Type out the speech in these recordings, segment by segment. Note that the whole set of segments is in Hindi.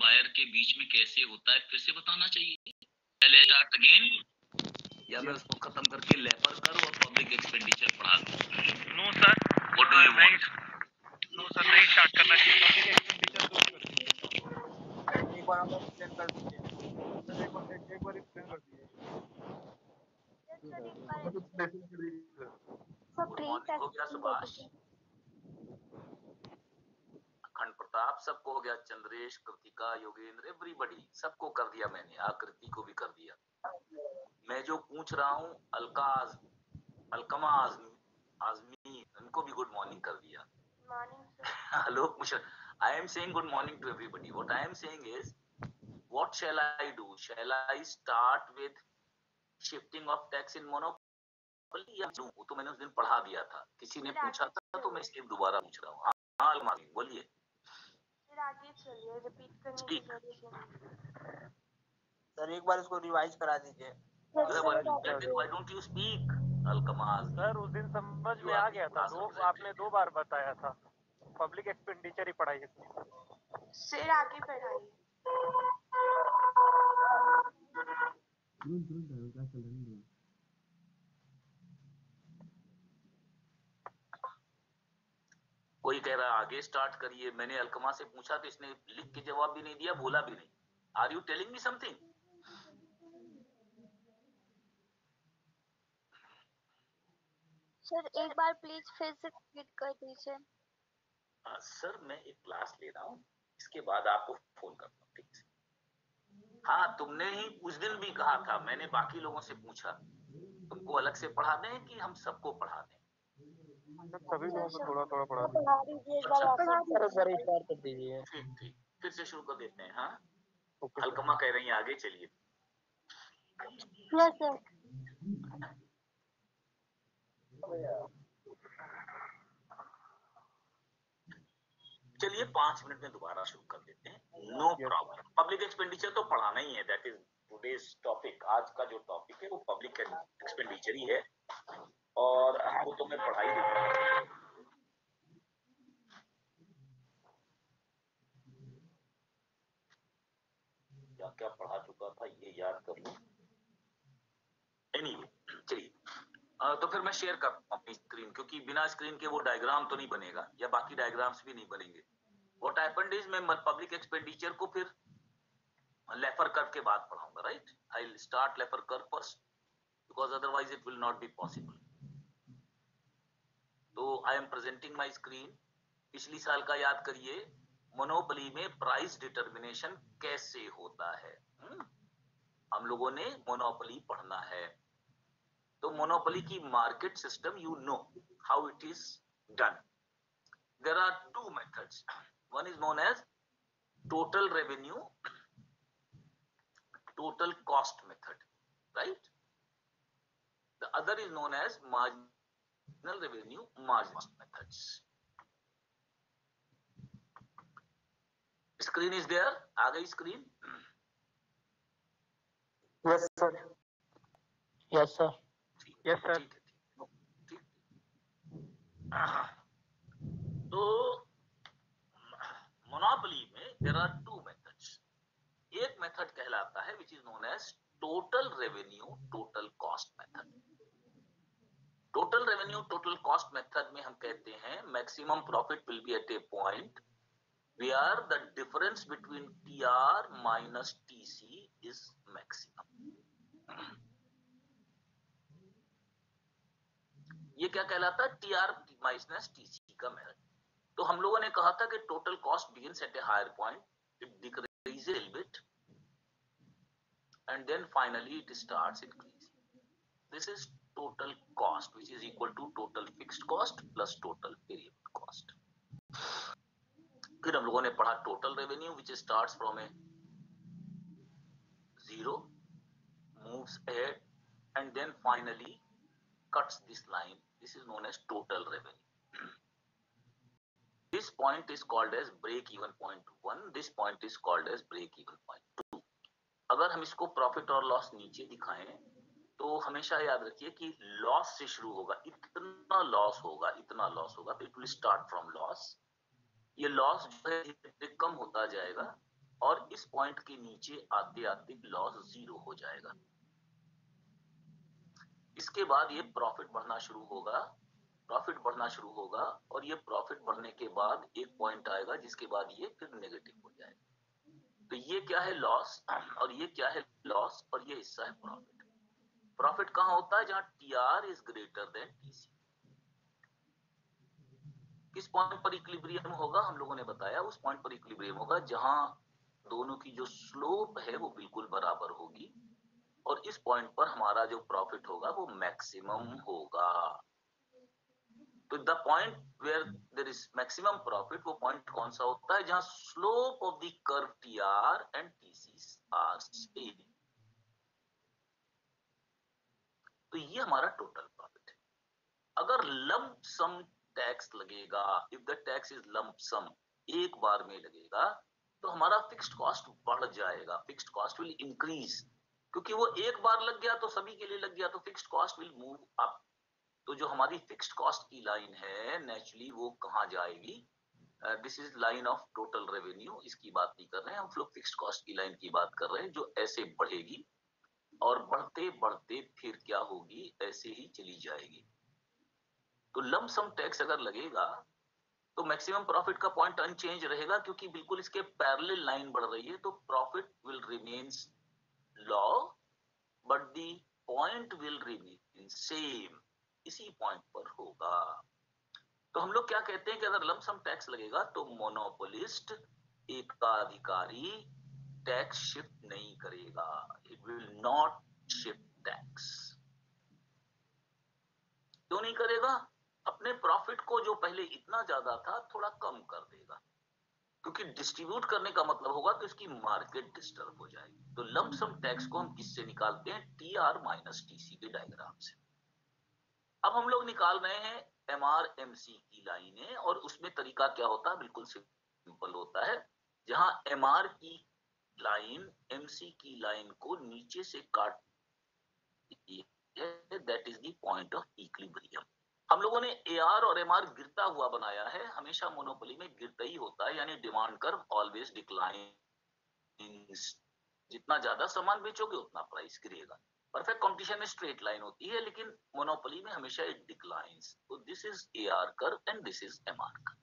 बायर के बीच में कैसे होता है फिर से बताना चाहिए। पहले स्टार्ट अगेन या मैं उसको खत्म करके लेफर कर और पब्लिक एक्सपेंडिचर पढ़ा दूं? No sir, what do you want? No sir, नहीं स्टार्ट करना चाहिए। पब्लिक एक्सपेंडिचर दो कर दीजिए। एक बार आप एक्सप्लेन कर दीजिए। एक बार एक्सप्लेन कर दीजिए। गुड मॉर्निंग हो गया सुभाष, अखंड प्रताप, सबको हो गया, चंद्रेश, कृतिका, योगेंद्र, एवरीबॉडी, सबको कर दिया मैंने, आकृति को भी कर दिया। मैं जो पूछ रहा हूँ अलकाज, अलकमा, आजमी, इनको भी गुड मॉर्निंग कर दिया। Hello I am saying good morning to everybody. What I am saying is, what shall I do? Shall I start with shifting of tax in monopoly या वो तो मैंने उस दिन पढ़ा दिया था, किसी ने पूछा था तो मैं इसलिए दोबारा पूछ रहा हूँ। हाँ अलमारी बोलिए। फिर आगे चलिए, रिपीट करने की जरूरत नहीं। सर एक बार इसको रिवाइज करा दीजिए। Why don't you speak? अलकमाज सर उस दिन समझ में आ गया था, आपने 2 बार बताया था, पब्लिक एक्सपेंडिचर ही पढ़ाइए। फिर आगे बढ़ाइए। कोई कह रहा आगे स्टार्ट करिए, मैंने अलकमा से पूछा तो इसने लिख के जवाब भी नहीं दिया, बोला भी नहीं। Are you telling me something? Sir एक बार प्लीज फिर से रिपीट कर दीजिए। सर मैं एक क्लास ले रहा हूँ, इसके बाद आपको फोन करता हूँ, ठीक है? हाँ तुमने ही उस दिन भी कहा था, मैंने बाकी लोगों से पूछा तुमको अलग से पढ़ा दें कि हम सबको पढ़ा दें? सभी लोगों को थोड़ा थोड़ा पढ़ा पढ़ा दीजिए, एक बार स्टार्ट कर दीजिए। ठीक, फिर से शुरू कर देते हैं। हाँ अलकमा कह रही है आगे चलिए। Yes sir. चलिए 5 मिनट में दोबारा शुरू कर देते हैं, नो प्रॉब्लम। पब्लिक एक्सपेंडिचर तो पढ़ाना ही है, दैट इज टुडेज टॉपिक। आज का जो टॉपिक है वो पब्लिक एक्सपेंडिचर ही है, और वो तो मैं पढ़ा ही दूंगा। क्या क्या पढ़ा चुका था ये याद कर लूं। एनीवे चलिए, तो फिर मैं शेयर करता हूँ अपनी स्क्रीन, क्योंकि बिना स्क्रीन के वो डायग्राम तो नहीं बनेगा, या बाकी डायग्राम्स भी नहीं बनेंगे। व्हाट हैपेंड इज मैं पब्लिक एक्सपेंडिचर को फिर लेफर कर्व के बाद पढ़ाऊंगा, right? I will start Laffer curve first, because otherwise it will not be possible. तो I am presenting my screen. पिछली साल का याद करिए, मोनोपोली में प्राइस डिटर्मिनेशन कैसे होता है। हम लोगों ने मोनोपोली पढ़ना है, तो मोनोपोली की market system you know how it is done. There are 2 methods, one is known as total revenue, total cost method, right? The other is known as marginal revenue, marginal cost methods. Screen is there? आ गई screen? Yes sir. Yes sir. Yes sir. ठीक। तो मोनोपोली में देयर आर 2 मेथड्स। एक मेथड कहलाता है which is known as total revenue total cost method. Total revenue total cost method में हम कहते हैं maximum profit will be at a point where the difference between TR minus TC is maximum. ये क्या कहलाता है? TR minus TC का मेथड। तो हम लोगों ने कहा था कि total cost begins at a higher point, it decreases a little bit, and then finally it starts increasing. This is total cost, which is equal to total fixed cost plus total variable cost. फिर हम लोगों ने पढ़ा total revenue which starts from A 0, moves ahead and then finally cuts this line. This is known as total revenue. This point is called as break even point 1. This point is called as break even point 2. अगर हम इसको प्रॉफिट और लॉस नीचे दिखाएं तो हमेशा याद रखिए कि लॉस से शुरू होगा, इतना लॉस होगा, इतना लॉस होगा, तो it will start from loss. ये लॉस जो है कम होता जाएगा और इस पॉइंट के नीचे आते आते लॉस 0 हो जाएगा। इसके बाद ये प्रॉफिट बढ़ना शुरू होगा, प्रॉफिट बढ़ना शुरू होगा, और ये प्रॉफिट बढ़ने के बाद एक पॉइंट आएगा जिसके बाद ये फिर नेगेटिव हो जाएगा। तो ये क्या है, लॉस, और ये क्या है, लॉस, और ये हिस्सा है प्रॉफिट। प्रॉफिट कहां होता है, जहां TR is greater than TC. किस पॉइंट पर इक्विलिब्रियम होगा, हम लोगों ने बताया उस पॉइंट पर इक्विलिब्रियम होगा जहां दोनों की जो स्लोप है वो बिल्कुल बराबर होगी, और इस पॉइंट पर हमारा जो प्रॉफिट होगा वो मैक्सिमम होगा। तो the point where there is maximum profit, वो पॉइंट कौन सा होता है, जहां slope of the curve TR and TC are same. तो ये हमारा टोटल प्रॉफिट है। अगर लंप सम टैक्स लगेगा, if the tax is lump sum, एक बार में लगेगा, तो हमारा फिक्स्ड कॉस्ट बढ़ जाएगा, फिक्स्ड कॉस्ट विल इंक्रीज, क्योंकि वो एक बार लग गया तो सभी के लिए लग गया, तो fixed cost will move up. तो जो हमारी फिक्स्ड कॉस्ट की लाइन है नेचुरली वो कहां जाएगी, this is line of total revenue, इसकी बात नहीं कर रहे हैं हम लोग, फिक्स्ड कॉस्ट की लाइन की बात कर रहे हैं, जो ऐसे बढ़ेगी और बढ़ते बढ़ते फिर क्या होगी, ऐसे ही चली जाएगी। तो लंप सम टैक्स अगर लगेगा तो मैक्सिमम प्रॉफिट का पॉइंट अनचेंज रहेगा, क्योंकि बिल्कुल इसके पैरेलल लाइन बढ़ रही है, तो profit will remains law but the point will remain same, इसी पॉइंट पर होगा। तो हम लोग क्या कहते हैं कि अगर लंप सम टैक्स लगेगा तो मोनोपोलिस्ट, एकाधिकारी, टैक्स शिफ्ट नहीं करेगा, it will not shift tax. क्यों नहीं करेगा, अपने प्रॉफिट को जो पहले इतना ज्यादा था थोड़ा कम कर देगा, क्योंकि डिस्ट्रीब्यूट करने का मतलब होगा तो इसकी मार्केट डिस्टर्ब हो जाएगी। तो लंप सम टैक्स को हम किससे निकालते हैं, टीआर माइनस टीसी के डायग्राम से। अब हम लोग निकाल रहे हैं एमआर एमसी की लाइनें, और उसमें तरीका क्या होता है, बिल्कुल सिंपल होता है, जहां एमआर की लाइन एमसी की लाइन को नीचे से काटती है, that is the point of equilibrium. हम लोगों ने एआर और एमआर गिरता हुआ बनाया है, हमेशा मोनोपोली में गिरता ही होता है, यानी डिमांड कर्व ऑलवेज डिक्लाइन, जितना ज्यादा सामान बेचोगे उतना प्राइस गिरेगा। परफेक्ट कंपटीशन में स्ट्रेट लाइन होती है, लेकिन मोनोपोली में हमेशा इट डिक्लाइंस। तो this is AR curve and this is MR curve.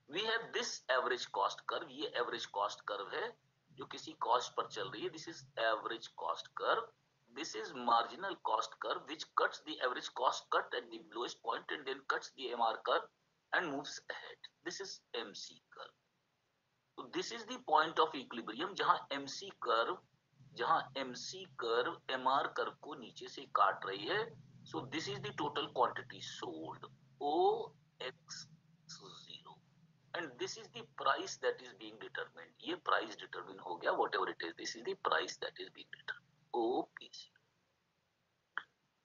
We have this average cost curve, ये एवरेज कॉस्ट कर्व है जो किसी कॉस्ट पर चल रही है, this is average cost curve. This is marginal cost curve which cuts the average cost cut at the lowest point and then cuts the MR curve and moves ahead. This is MC curve. So this is the point of equilibrium जहां MC curve MR curve को नीचे से काट रही है. So this is the total quantity sold, OX0, and this is the price that is being determined. ये price determine हो गया, whatever it is, this is the price that is being determined, OPC.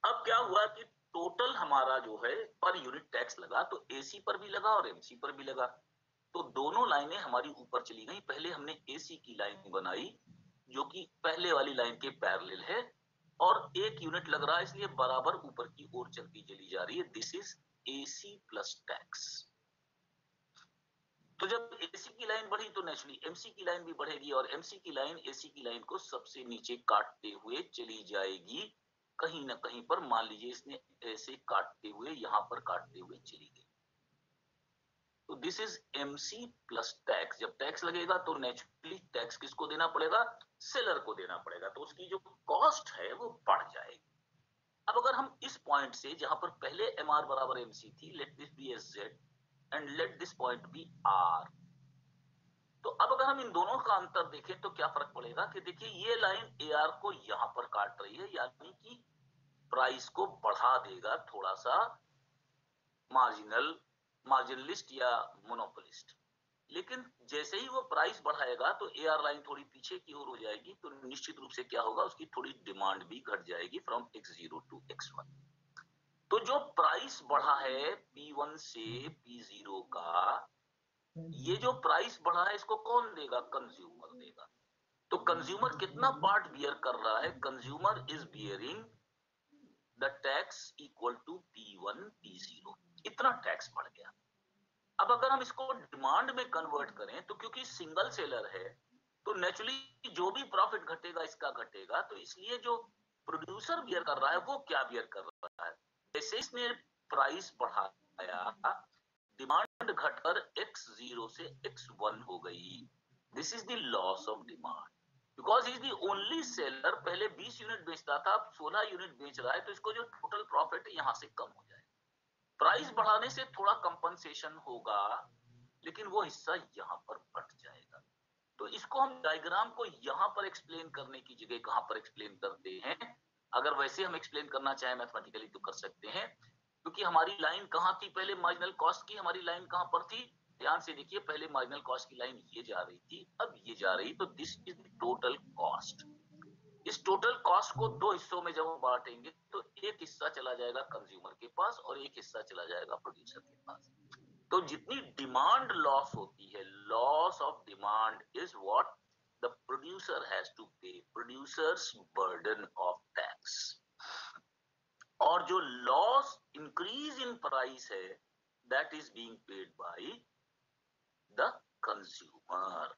अब क्या हुआ कि टोटल हमारा जो है पर यूनिट टैक्स लगा, तो एसी पर भी लगा और एमसी पर भी लगा, तो दोनों लाइनें हमारी ऊपर चली गई। पहले हमने एसी की लाइन बनाई जो कि पहले वाली लाइन के पैरेलल है, और एक यूनिट लग रहा है इसलिए बराबर ऊपर की ओर चलती चली जा रही है, this is AC plus tax. तो जब एसी की लाइन बढ़ी तो नेचुरली एमसी की लाइन भी बढ़ेगी, और एमसी की लाइन एसी की लाइन को सबसे नीचे काटते हुए चली जाएगी, कहीं ना कहीं पर मान लीजिए इसने ऐसे काटते हुए यहां पर काटते हुए चली गई। तो this is MC plus tax. जब टैक्स लगेगा तो नेचुरली टैक्स किसको देना पड़ेगा, सेलर को देना पड़ेगा, तो उसकी जो कॉस्ट है वो बढ़ जाएगी। अब अगर हम इस पॉइंट से जहां पर पहले एमआर बराबर एमसी थी, let this be as Z and let this point be R, तो अब अगर हम इन दोनों का अंतर देखें तो क्या फर्क पड़ेगा कि देखिए ये लाइन एआर को यहां पर काट रही है, यानी कि प्राइस को बढ़ा देगा थोड़ा सा मार्जिनलिस्ट या मोनोपोलिस्ट। लेकिन जैसे ही वो प्राइस बढ़ाएगा तो एआर लाइन थोड़ी पीछे की ओर हो जाएगी, तो निश्चित रूप से क्या होगा, उसकी थोड़ी डिमांड भी घट जाएगी फ्रॉम x0 टू x1। तो जो प्राइस बढ़ा है P1 से P0 का, ये जो प्राइस बढ़ा है इसको कौन देगा, कंज्यूमर देगा। तो कंज्यूमर कितना पार्ट बियर कर रहा है, consumer is bearing the tax equal to P1 P0, इतना टैक्स बढ़ गया। अब अगर हम इसको डिमांड में कन्वर्ट करें तो क्योंकि सिंगल सेलर है तो नेचुरली जो भी प्रॉफिट घटेगा इसका घटेगा, तो इसलिए जो प्रोड्यूसर बियर कर रहा है वो क्या बियर कर रहा है, जैसे इसने प्राइस बढ़ाया, डिमांड घटकर x0 से x1 हो गई, this is the loss of demand, because is the only seller. पहले 20 यूनिट बेचता था, अब 16 यूनिट बेच रहा है, तो इसको जो टोटल प्रॉफिट है यहां से कम हो जाएगा। प्राइस बढ़ाने से थोड़ा कंपनसेशन होगा, लेकिन वो हिस्सा यहां पर बढ़ जाएगा। तो इसको हम डायग्राम को यहां पर एक्सप्लेन करने की जगह कहां पर एक्सप्लेन करते हैं, अगर वैसे हम एक्सप्लेन करना चाहें मैथमेटिकली तो कर सकते हैं, क्योंकि हमारी लाइन कहां थी, पहले मार्जिनल कॉस्ट की हमारी लाइन कहां पर थी, ध्यान से देखिए, पहले मार्जिनल कॉस्ट की लाइन ये जा रही थी, अब ये जा रही, तो this is the total cost. इस टोटल कॉस्ट को दो हिस्सों में जब हम बांटेंगे तो एक हिस्सा चला जाएगा कंज्यूमर के पास और एक हिस्सा चला जाएगा प्रोड्यूसर के पास। तो जितनी डिमांड लॉस होती है, loss of demand is what the producer has to pay, producers burden of tax. और जो लॉस इंक्रीज इन प्राइस है, that is being paid by the consumer.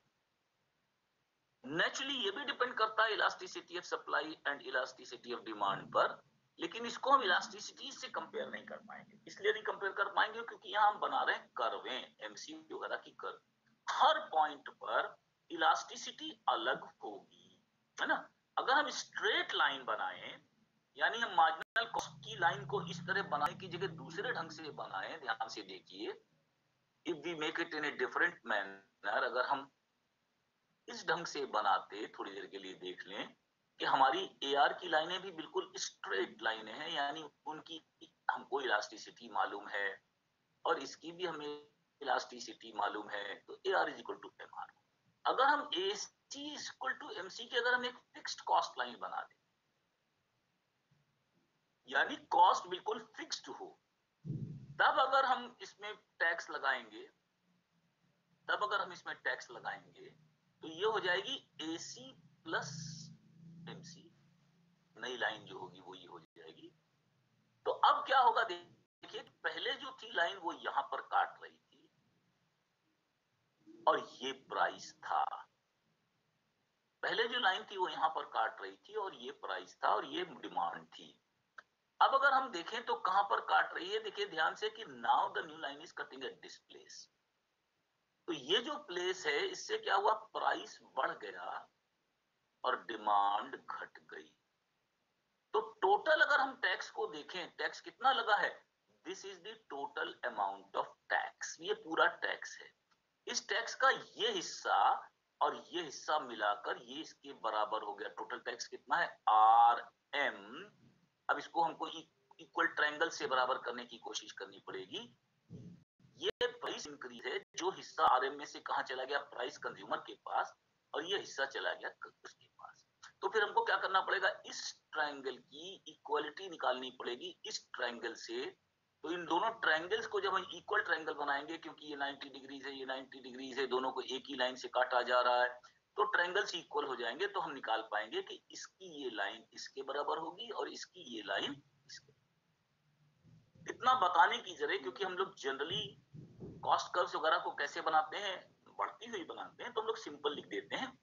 Naturally ये भी डिपेंड करता है elasticity of supply and elasticity of demand पर, लेकिन इसको हम इलास्टिसिटी से कंपेयर नहीं कर पाएंगे। इसलिए नहीं कंपेयर कर पाएंगे क्योंकि यहाँ हम बना रहे हैं कर्वें, एमसीक्यू वगैरह की कर्व, हर पॉइंट पर इलास्टिसिटी अलग होगी, है ना। अगर हम स्ट्रेट लाइन बनाएं, यानी हम मार्जिनल कॉस्ट की लाइन को इस तरह बनाने की जगह दूसरे ढंग से बनाएं, ध्यान से देखिए, if we make it in a different manner, अगर हम इस ढंग से बनाते, थोड़ी देर के लिए देख लें कि हमारी एआर की लाइनें भी बिल्कुल स्ट्रेट लाइनें हैं, यानी उनकी हमको इलास्टिसिटी मालूम है और इसकी भी हमें इलास्टिसिटी मालूम है, तो AR is equal to M R. अगर हम AC is equal to MC की अगर हम एक फिक्स्ड कॉस्ट लाइन बना दें, यानी कॉस्ट बिल्कुल फिक्स्ड हो, तब अगर हम इसमें टैक्स लगाएंगे, तो ये हो जाएगी AC प्लस MC, नई लाइन जो होगी वो ये हो जाएगी। तो अब क्या होगा, देखिए, पहले जो थी लाइन वो यहां पर काट रही थी और ये प्राइस था, पहले जो लाइन थी वो यहां पर काट रही थी और ये प्राइस था और ये डिमांड थी। अब अगर हम देखें तो कहां पर काट रही है, देखिए ध्यान से कि now the new line is cutting at this place. तो ये जो प्लेस है, इससे क्या हुआ, प्राइस बढ़ गया और डिमांड घट गई। तो टोटल अगर हम टैक्स को देखें, टैक्स कितना लगा है, this is the total amount of tax, ये पूरा टैक्स है। इस टैक्स का ये हिस्सा और ये हिस्सा मिलाकर ये इसके बराबर हो गया। टोटल टैक्स कितना है, RM। अब इसको हमको इक्वल ट्रायंगल से बराबर करने की कोशिश करनी पड़ेगी। ये प्राइस इंक्रीज है, जो हिस्सा RM में से कहां चला गया, प्राइस कंज्यूमर के पास, और ये हिस्सा चला गया उसके पास। तो फिर हमको क्या करना पड़ेगा, इस ट्रायंगल की इक्वलिटी निकालनी पड़ेगी इस ट्रायंगल से। तो इन दोनों ट्रायंगल्स को जब हम इक्वल ट्रायंगल बनाएंगे, क्योंकि ये 90 डिग्रीज है, ये 90 डिग्रीज है, दोनों को एक ही लाइन से काटा जा रहा है, तो ट्रायंगल्स इक्वल हो जाएंगे, तो हम निकाल पाएंगे कि इसकी ये लाइन इसके बराबर होगी और इसकी ये लाइन इसके। इतना बताने की जरूरत, क्योंकि हम लोग जनरली कॉस्ट कर्व्स वगैरह को कैसे बनाते हैं, बढ़ती हुई बनाते हैं, तो हम लोग सिंपल लिख देते हैं,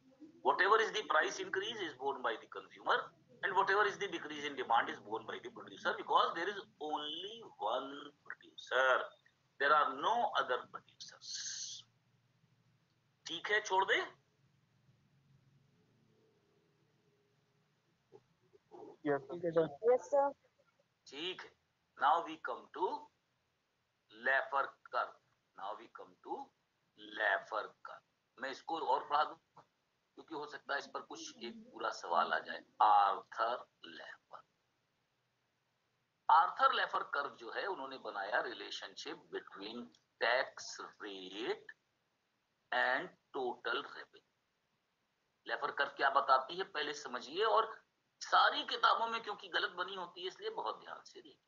whatever is the price increase is borne by the consumer and whatever is the decrease in demand is borne by the producer, because there is only one producer, there are no other producers। ठीक है, छोड़ दे। Yes sir। ठीक है, now we come to Laffer curve। मैं इसको और पढ़ा दूं, क्योंकि हो सकता है इस पर कुछ एक पूरा सवाल आ जाए। आर्थर लेफर कर्व जो है, उन्होंने बनाया relationship between tax rate and total revenue. Laffer curve क्या बताती है पहले समझिए, और सारी किताबों में क्योंकि गलत बनी होती है इसलिए बहुत ध्यान से देखिए।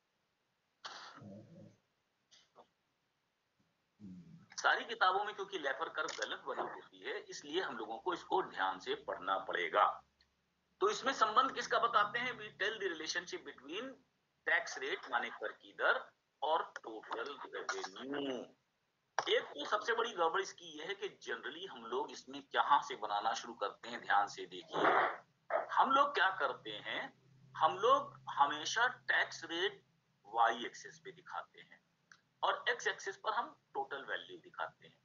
सारी किताबों में क्योंकि लेफर कर्व गलत बनी होती है, इसलिए हम लोगों को इसको ध्यान से पढ़ना पड़ेगा। तो इसमें संबंध किसका बताते हैं, we tell the relationship between tax rate माने कर की दर और टोटल रेवेन्यू। एक तो सबसे बड़ी गड़बड़ इसकी ये है कि जनरली हम लोग इसमें कहां से बनाना शुरू करते हैं, ध्यान से देखिए। हम लोग क्या करते हैं, हम लोग हमेशा टैक्स रेट वाई एक्सिस पे दिखाते हैं और एक्स एक्सिस पर हम टोटल वैल्यू दिखाते हैं।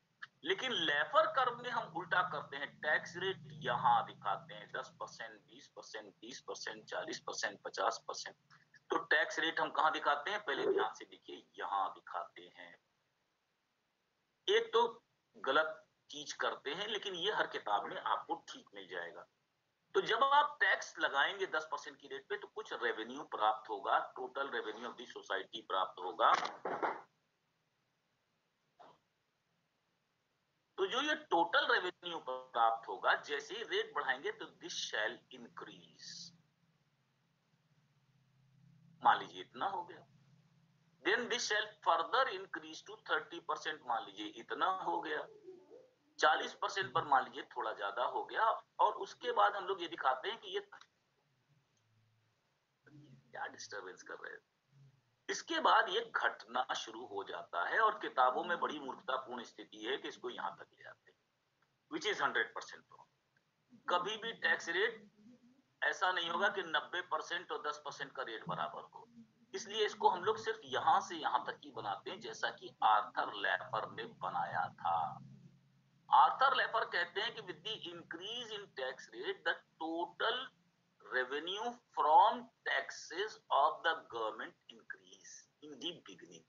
लेकिन लेफर कर्व में हम उल्टा करते हैं, टैक्स रेट यहां दिखाते हैं 10%, 20%, 30%, 40%, 50%। तो टैक्स रेट हम कहां दिखाते हैं, पहले ध्यान से देखिए, यहां दिखाते हैं। एक तो गलत चीज करते हैं, लेकिन ये हर किताब में आपको ठीक मिल जाएगा। तो जब आप टैक्स लगाएंगे 10% की रेट पे तो कुछ रेवेन्यू प्राप्त होगा, total revenue of the society प्राप्त होगा। तो जो ये टोटल रेवेन्यू प्राप्त होगा, जैसे ही रेट बढ़ाएंगे तो दिस शैल इंक्रीज। मान लीजिए इतना हो गया, then this shall further increase to 30%, मान लीजिए इतना हो गया, 40% पर मान लीजिए थोड़ा ज्यादा हो गया, और उसके बाद हम लोग ये दिखाते हैं कि ये क्या डिस्टरबेंस कर रहे हैं। इसके बाद ये घटना शुरू हो जाता है और किताबों में बड़ी मूर्खतापूर्ण स्थिति है कि इसको यहां तक ले आते हैं, विच इज 100% रॉन्ग। कभी भी टैक्स रेट ऐसा नहीं होगा कि 90% और 10% का रेट बराबर हो, इसलिए इसको हम लोग सिर्फ यहां से यहां तक ही बनाते हैं, जैसा कि आर्थर लैफर ने बनाया था। आर्थर लैफर कहते हैं कि with the increase in tax rate the total revenue from taxes of the government increase in the beginning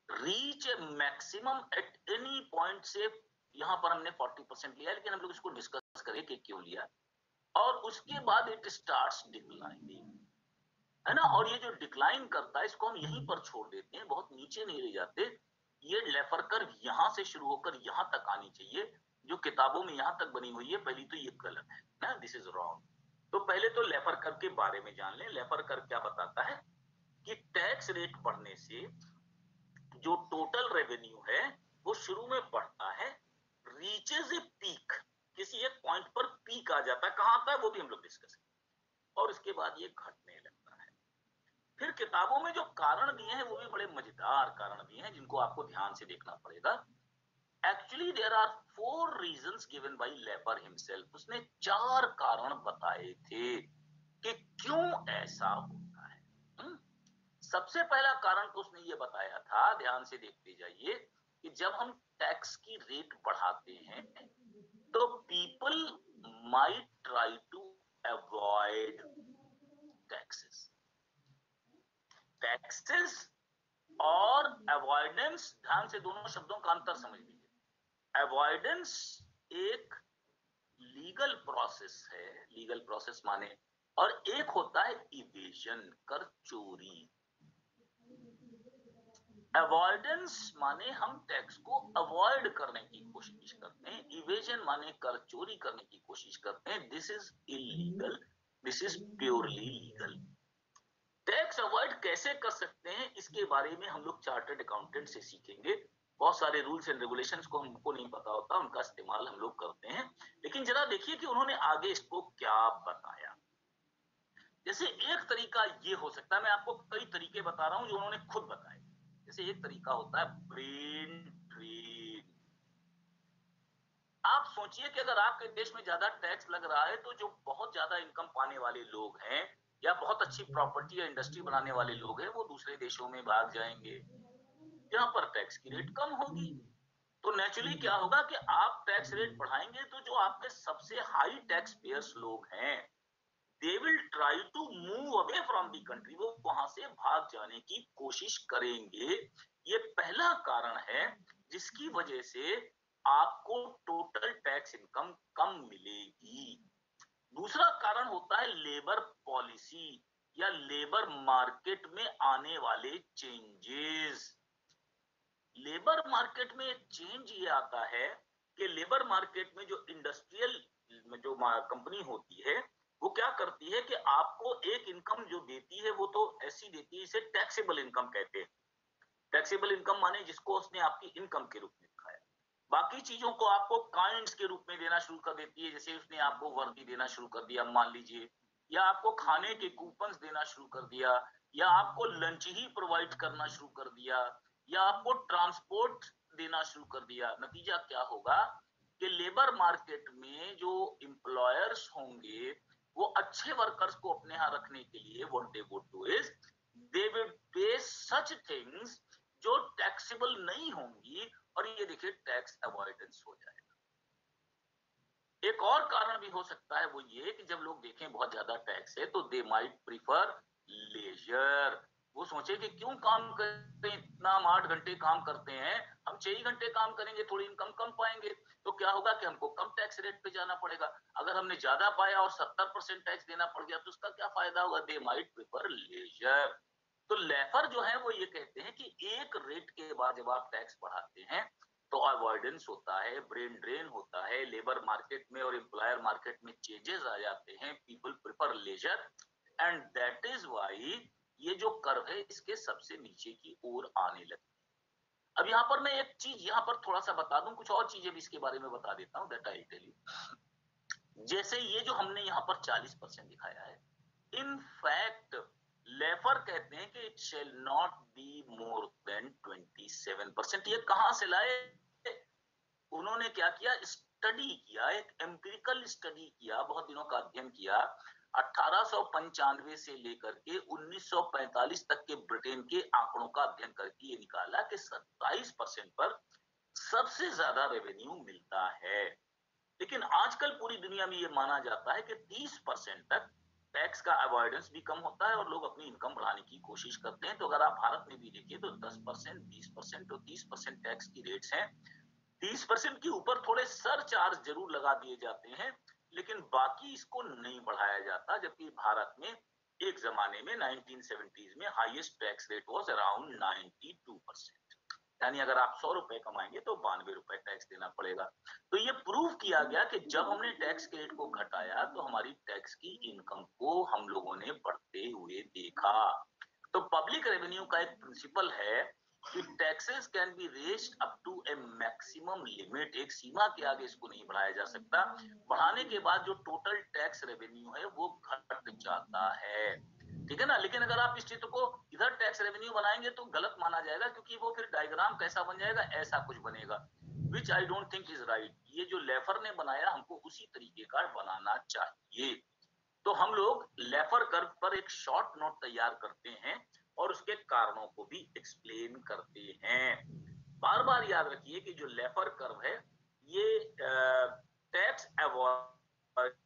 reach a maximum at any point। से यहां पर हमने 40% लिया, लेकिन हम लोग इसको डिस्कस करें कि क्यों लिया, और उसके बाद इट स्टार्ट्स डिक्लाइनिंग, है ना। और ये जो डिक्लाइन करता है इसको हम यहीं पर छोड़ देते हैं, बहुत नीचे नहीं ले जाते। ये लेफर कर्व यहां से शुरू होकर यहां तक आनी चाहिए, जो किताबों में यहां तक बनी हुई है, पहली तो ये गलत है ना, दिस इज रॉन्ग। तो पहले तो लेफर कर्व के बारे में जान लें। लेफर कर्व क्या बताता है कि टैक्स रेट बढ़ने से जो टोटल रेवेन्यू है वो शुरू में बढ़ता है, रीचेज ए पीक, किसी एक पॉइंट पर पीक आ जाता है, कहां आता है वो भी हम लोग डिस्कस करें, और इसके बाद ये घटने लगता है। फिर किताबों में जो कारण दिए हैं वो भी बड़े मजेदार कारण दिए हैं, जिनको आपको ध्यान से देखना पड़ेगा। Actually, there are 4 reasons given by Leper himself। उसने 4 कारण बताए थे कि क्यों ऐसा होता है। सबसे पहला कारण तो उसने ये बताया था, ध्यान से देखते जाइए, कि जब हम टैक्स की रेट बढ़ाते हैं तो people might try to avoid taxes. Taxes और अवॉइडेंस, ध्यान से दोनों शब्दों का अंतर समझ लीजिए। अवॉइडेंस एक लीगल प्रोसेस है, लीगल प्रोसेस माने, और एक होता है इवेजन, कर चोरी। अवॉइडेंस माने हम टैक्स को अवॉइड करने की कोशिश करते हैं, इवेजन माने कर चोरी करने की कोशिश करते हैं। This is illegal, this is purely legal. Tax avoid कैसे कर सकते हैं इसके बारे में हम लोग चार्टर्ड अकाउंटेंट से सीखेंगे। बहुत सारे रूल्स एंड रेगुलेशंस को हमको नहीं पता होता, उनका इस्तेमाल हम लोग करते हैं, लेकिन जरा देखिए कि उन्होंने आगे इसको क्या बताया। जैसे एक तरीका ये हो सकता है, मैं आपको कई तरीके बता रहा हूं जो उन्होंने खुद बताए। जैसे एक तरीका होता है ब्रेन ड्रेन। आप सोचिए कि अगर आपके देश में ज्यादा टैक्स लग रहा है तो जो बहुत ज्यादा इनकम पाने वाले लोग हैं या बहुत अच्छी प्रॉपर्टी या इंडस्ट्री बनाने वाले लोग हैं वो दूसरे देशों में भाग जाएंगे जहां पर टैक्स की रेट कम होगी। तो नेचुरली क्या होगा कि आप टैक्स रेट बढ़ाएंगे तो जो आपके सबसे हाई टैक्स पेयर्स लोग हैं they will try to move away from the country, वो वहां से भाग जाने की कोशिश करेंगे। ये पहला कारण है जिसकी वजह से आपको टोटल टैक्स इनकम कम मिलेगी। दूसरा कारण होता है लेबर पॉलिसी या लेबर मार्केट में आने वाले चेंजेस। लेबर मार्केट में एक चेंज ये आता है कि लेबर मार्केट में जो इंडस्ट्रियल जो कंपनी होती है वो क्या करती है कि आपको एक इनकम जो देती है वो तो ऐसी देती है, इसे टैक्सेबल इनकम कहते हैं। टैक्सेबल इनकम माने जिसको उसने आपकी इनकम के रूप में दिखाया। बाकी चीजों को आपको काइंड्स के रूप में देना शुरू कर देती है, जैसे उसने आपको वर्दी देना शुरू कर दिया मान लीजिए, या आपको खाने के कूपन्स देना शुरू कर दिया, या आपको लंच ही प्रोवाइड करना शुरू कर दिया, या आपको ट्रांसपोर्ट देना शुरू कर दिया, नतीजा क्या होगा कि लेबर मार्केट में जो एम्प्लॉयर्स होंगे वो अच्छे वर्कर्स को अपने यहां रखने के लिए what they would do is they will pay such things जो टैक्सेबल नहीं होंगी, और ये देखिए टैक्स अवॉइडेंस हो जाएगा। एक और कारण भी हो सकता है, वो ये कि जब लोग देखें बहुत ज्यादा टैक्स है तो दे माइट प्रीफर लेजर। वो सोचे कि क्यों काम करें, इतना हम 8 घंटे काम करते हैं, हम 6 ही घंटे काम करेंगे, थोड़ी इनकम कम पाएंगे, तो क्या होगा कि हमको कम टैक्स रेट पे जाना पड़ेगा। अगर हमने ज्यादा पाया और 70% टैक्स देना पड़ गया तो उसका क्या फायदा होगा, दे माइट प्रीफर लेजर। तो लेफर जो है वो ये कहते हैं कि एक रेट के बाद जब आप टैक्स बढ़ाते हैं तो अवॉइडेंस होता है, ब्रेन ड्रेन होता है, लेबर मार्केट में और एम्प्लॉयर मार्केट में चेंजेस आ जाते हैं, people prefer leisure, and that is why ये जो कर्व है इसके सबसे नीचे की ओर आने लगे। अब यहाँ पर मैं एक चीज यहाँ पर थोड़ा सा बता दूं, कुछ और चीजें भी इसके बारे में बता देता हूं, दैट आई टेल यू। जैसे ये जो हमने यहाँ पर 40% दिखाया है, इन फैक्ट लेफर कहते हैं कि it shall not be more than 27%। ये कहां से लाए? उन्होंने क्या किया, स्टडी किया, एक एम्पिरिकल स्टडी किया, बहुत दिनों का अध्ययन किया। 1895 से लेकर के 1945 तक के ब्रिटेन के आंकड़ों का अध्ययन करके ये निकाला कि 27% पर सबसे ज्यादा रेवेन्यू मिलता है। लेकिन आजकल पूरी दुनिया में ये माना जाता है कि 30% तक टैक्स का अवॉइडेंस भी कम होता है और लोग अपनी इनकम बढ़ाने की कोशिश करते हैं। तो अगर आप भारत में भी देखिए तो 10%, 20% और 30% टैक्स की रेट्स हैं। 30% के ऊपर थोड़े सरचार्ज जरूर लगा दिए जाते हैं, लेकिन बाकी इसको नहीं बढ़ाया जाता। जबकि भारत में एक जमाने में 1970s में highest tax rate was around 92%, यानी अगर आप 100 रुपए कमाएंगे तो 92 रुपए टैक्स देना पड़ेगा। तो ये प्रूव किया गया कि जब हमने टैक्स के रेट को घटाया तो हमारी टैक्स की इनकम को हम लोगों ने बढ़ते हुए देखा। तो पब्लिक रेवेन्यू का एक प्रिंसिपल है कि taxes can be raised up to a maximum limit, एक सीमा के आगे इसको नहीं बढ़ाया जा सकता। बढ़ाने के बाद जो टोटल टैक्स रेवेन्यू है वो घट जाता है, ठीक है ना। लेकिन अगर आप इस चित्र को इधर टैक्स रेवेन्यू बनाएंगे तो गलत माना जाएगा, क्योंकि वो फिर डायग्राम कैसा बन जाएगा, ऐसा कुछ बनेगा, which I don't think is right. ये जो लेफर ने बनाया हमको उसी तरीके का बनाना चाहिए। तो हम लोग लेफर कर्व पर एक शॉर्ट नोट तैयार करते हैं और उसके कारणों को भी एक्सप्लेन करते हैं। बार बार याद रखिए कि जो लेफर कर्व है ये टैक्स अवॉइडेंस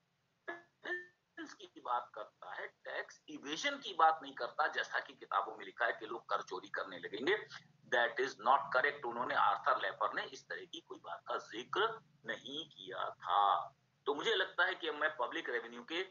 की बात करता है, टैक्स इवेशन की बात नहीं करता, जैसा कि किताबों में लिखा है कि लोग कर चोरी करने लगेंगे। That is not correct. उन्होंने, आर्थर लेफर ने इस तरह की कोई बात का जिक्र नहीं किया था। तो मुझे लगता है कि मैं पब्लिक रेवेन्यू के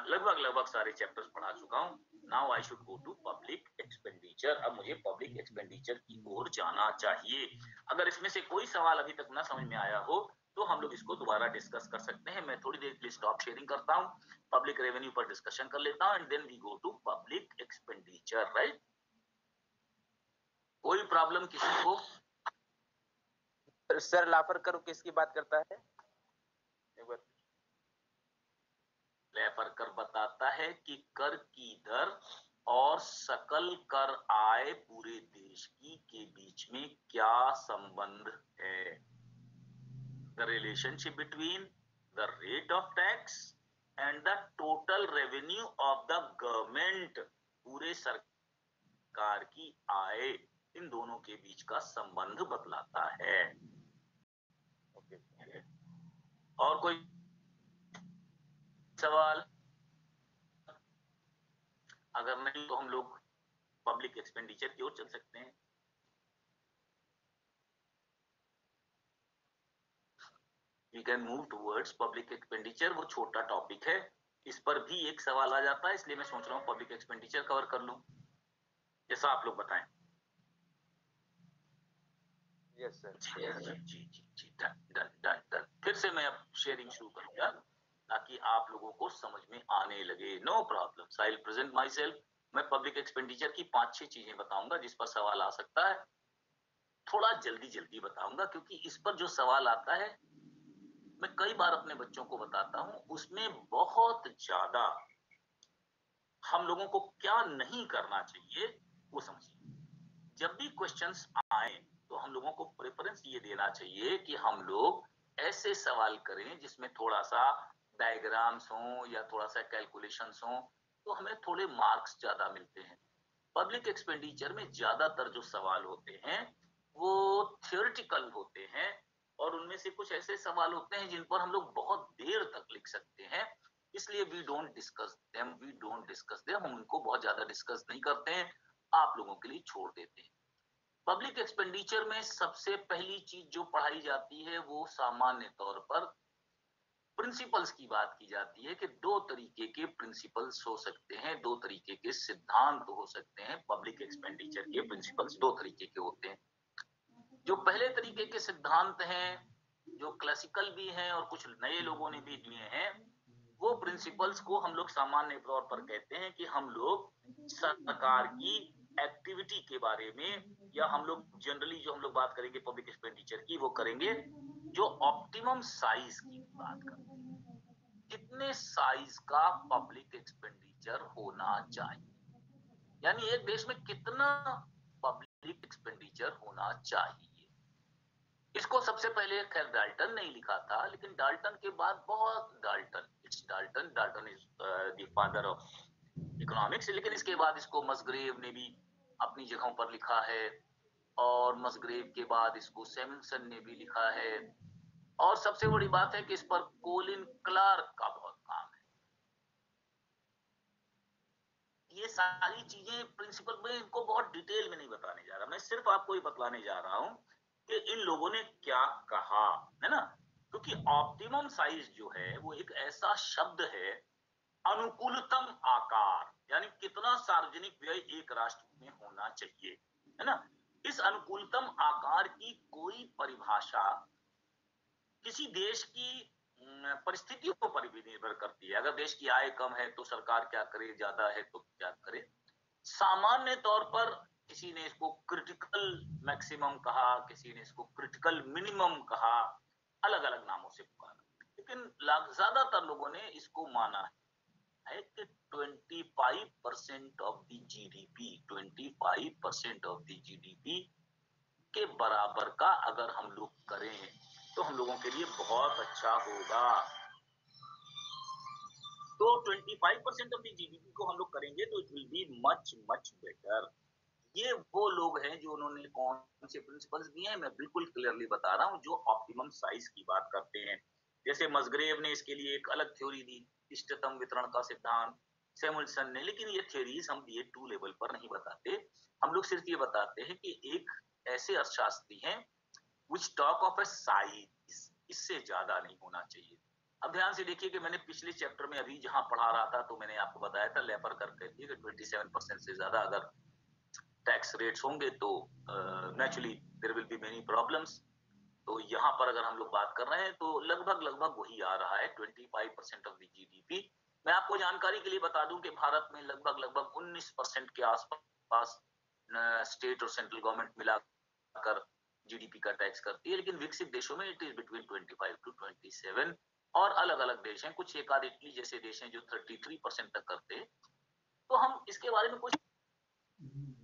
लगभग सारे चैप्टर्स पढ़ा चुका हूं। Now I should go to public expenditure. अब मुझे पब्लिक एक्सपेंडिचर की ओर जाना चाहिए। अगर इसमें से कोई सवाल अभी तक ना समझ में आया हो तो हम लोग इसको दोबारा डिस्कस कर सकते हैं। मैं थोड़ी देर के लिए स्टॉप शेयरिंग करता हूं, पब्लिक रेवेन्यू पर डिस्कशन कर लेता हूं, and then we go to public expenditure, right. कोई प्रॉब्लम किसी को? सर लाफर कर्व किसकी बात करता है? लेफर कर बताता है कि कर की दर और सकल कर आय पूरे देश की के बीच में क्या संबंध है। The relationship between the rate of tax and the total revenue of the government, पूरे सरकार की आय, इन दोनों के बीच का संबंध बतलाता है। और कोई सवाल? अगर नहीं तो हम लोग पब्लिक एक्सपेंडिचर की ओर चल सकते हैं। We can move towards public expenditure. वो छोटा टॉपिक है, इस पर भी एक सवाल आ जाता है, इसलिए मैं सोच रहा हूं पब्लिक एक्सपेंडिचर कवर कर लूं, जैसा आप लोग बताएं। Yes sir. जी, डन। फिर से मैं अब शेयरिंग शुरू करूंगा ताकि आप लोगों को समझ में आने लगे। No problem, I will present myself. मैं पब्लिक एक्सपेंडिचर की 5-6 चीजें बताऊंगा जिस पर सवाल आ सकता है। थोड़ा जल्दी बताऊंगा क्योंकि इस पर जो सवाल आता है मैं कई बार अपने बच्चों को बताता हूं, उसमें बहुत ज्यादा हम लोगों को क्या नहीं करना चाहिए वो समझिए। जब भी क्वेश्चंस आए तो हम लोगों को प्रेफरेंस ये देना चाहिए कि हम लोग ऐसे सवाल करें जिसमें थोड़ा सा डायग्राम्स हो या थोड़ा सा कैलकुलेशंस हो, तो हमें थोड़े मार्क्स ज्यादा मिलते हैं। पब्लिक एक्सपेंडिचर में ज्यादातर जो सवाल होते हैं वो थियोरिटिकल होते हैं, और उनमें से कुछ ऐसे सवाल होते हैं जिन पर हम लोग बहुत देर तक लिख सकते हैं, इसलिए वी डोंट डिस्कस देम, हम उनको बहुत ज्यादा डिस्कस नहीं करते हैं, आप लोगों के लिए छोड़ देते हैं। पब्लिक एक्सपेंडिचर में सबसे पहली चीज जो पढ़ाई जाती है वो सामान्य तौर पर प्रिंसिपल्स की बात की जाती है कि दो तरीके के प्रिंसिपल्स हो सकते हैं, दो तरीके के सिद्धांत हो सकते हैं। पब्लिक एक्सपेंडिचर के प्रिंसिपल्स दो तरीके के होते हैं। जो पहले तरीके के सिद्धांत हैं, जो क्लासिकल भी हैं और कुछ नए लोगों ने भी दिए हैं, वो प्रिंसिपल्स को हम लोग सामान्य तौर पर कहते हैं कि हम लोग सरकार की एक्टिविटी के बारे में, या हम लोग जनरली जो हम लोग बात करेंगे पब्लिक एक्सपेंडिचर की, वो करेंगे जो ऑप्टिमम साइज की बात करते हैं। कितने साइज का पब्लिक एक्सपेंडिचर होना चाहिए, यानी एक देश में कितना पब्लिक एक्सपेंडिचर होना चाहिए। इसको सबसे पहले खैर डाल्टन नहीं लिखा था, लेकिन डाल्टन के बाद बहुत Dalton is the father of economics, लेकिन इसके बाद इसको मसग्रेव ने भी अपनी जगहों पर लिखा है, और मसग्रेव के बाद इसको सैमुअलसन ने भी लिखा है, और सबसे बड़ी बात है कि इस पर कोलिन क्लार्क का बहुत काम है। ये सारी चीजें प्रिंसिपल में इनको बहुत डिटेल में नहीं बताने जा रहा, मैं सिर्फ आपको ये बतलाने जा रहा हूं कि इन लोगों ने क्या कहा, है ना। क्योंकि ऑप्टिमम साइज जो है वो एक ऐसा शब्द है, अनुकूलतम आकार, यानी कितना सार्वजनिक व्यय एक राष्ट्र में होना चाहिए, है ना। इस अनुकूलतम आकार की कोई परिभाषा किसी देश की परिस्थितियों पर भी निर्भर करती है। अगर देश की आय कम है तो सरकार क्या करे, ज्यादा है तो क्या करे। सामान्य तौर पर किसी ने इसको क्रिटिकल मैक्सिमम कहा, किसी ने इसको क्रिटिकल मिनिमम कहा, अलग अलग नामों से पुकारा, लेकिन ज्यादातर लोगों ने इसको माना है कि 25% of the GDP 25% of the GDP के बराबर का अगर हम लोग करें तो हम लोगों के लिए बहुत अच्छा होगा। तो 25% ऑफ द जीडीपी को हम लोग करेंगे तो it will be much much better. ये वो लोग हैं जो उन्होंने कौन से प्रिंसिपल्स दिए हैं, मैं बिल्कुल क्लियरली बता रहा हूं, जो ऑप्टिमम साइज की बात करते हैं। जैसे मसग्रेव ने इसके लिए एक अलग थ्योरी दी, इष्टतम वितरण का सिद्धांत, सैमुअलसन ने, लेकिन ये थ्योरीज हम ये टू लेवल पर नहीं बताते, हम लोग सिर्फ ये बताते हैं कि एक ऐसे अर्थशास्त्री हैं which talk of a size, इससे ज्यादा नहीं होना चाहिए। अब ध्यान से देखिए कि मैंने पिछले चैप्टर में अभी जहां पढ़ा रहा था तो मैंने आपको बताया था लेपर करके कि 27% से ज्यादा अगर टैक्स रेट्स होंगे तो naturally there will be many problems. तो यहाँ पर अगर हम लोग बात कर रहे हैं तो लगभग वही आ रहा है, 25% ऑफ द जीडीपी। मैं आपको जानकारी के लिए बता दूं कि भारत में लगभग 19% के आसपास स्टेट और सेंट्रल गवर्नमेंट मिलाकर जीडीपी का टैक्स करती है, लेकिन विकसित देशों में इट इज बिटवीन 25 to 27, और अलग अलग देश हैं, कुछ एक आध इटली जैसे देश हैं जो 33% तक करते हैं। तो हम इसके बारे में कुछ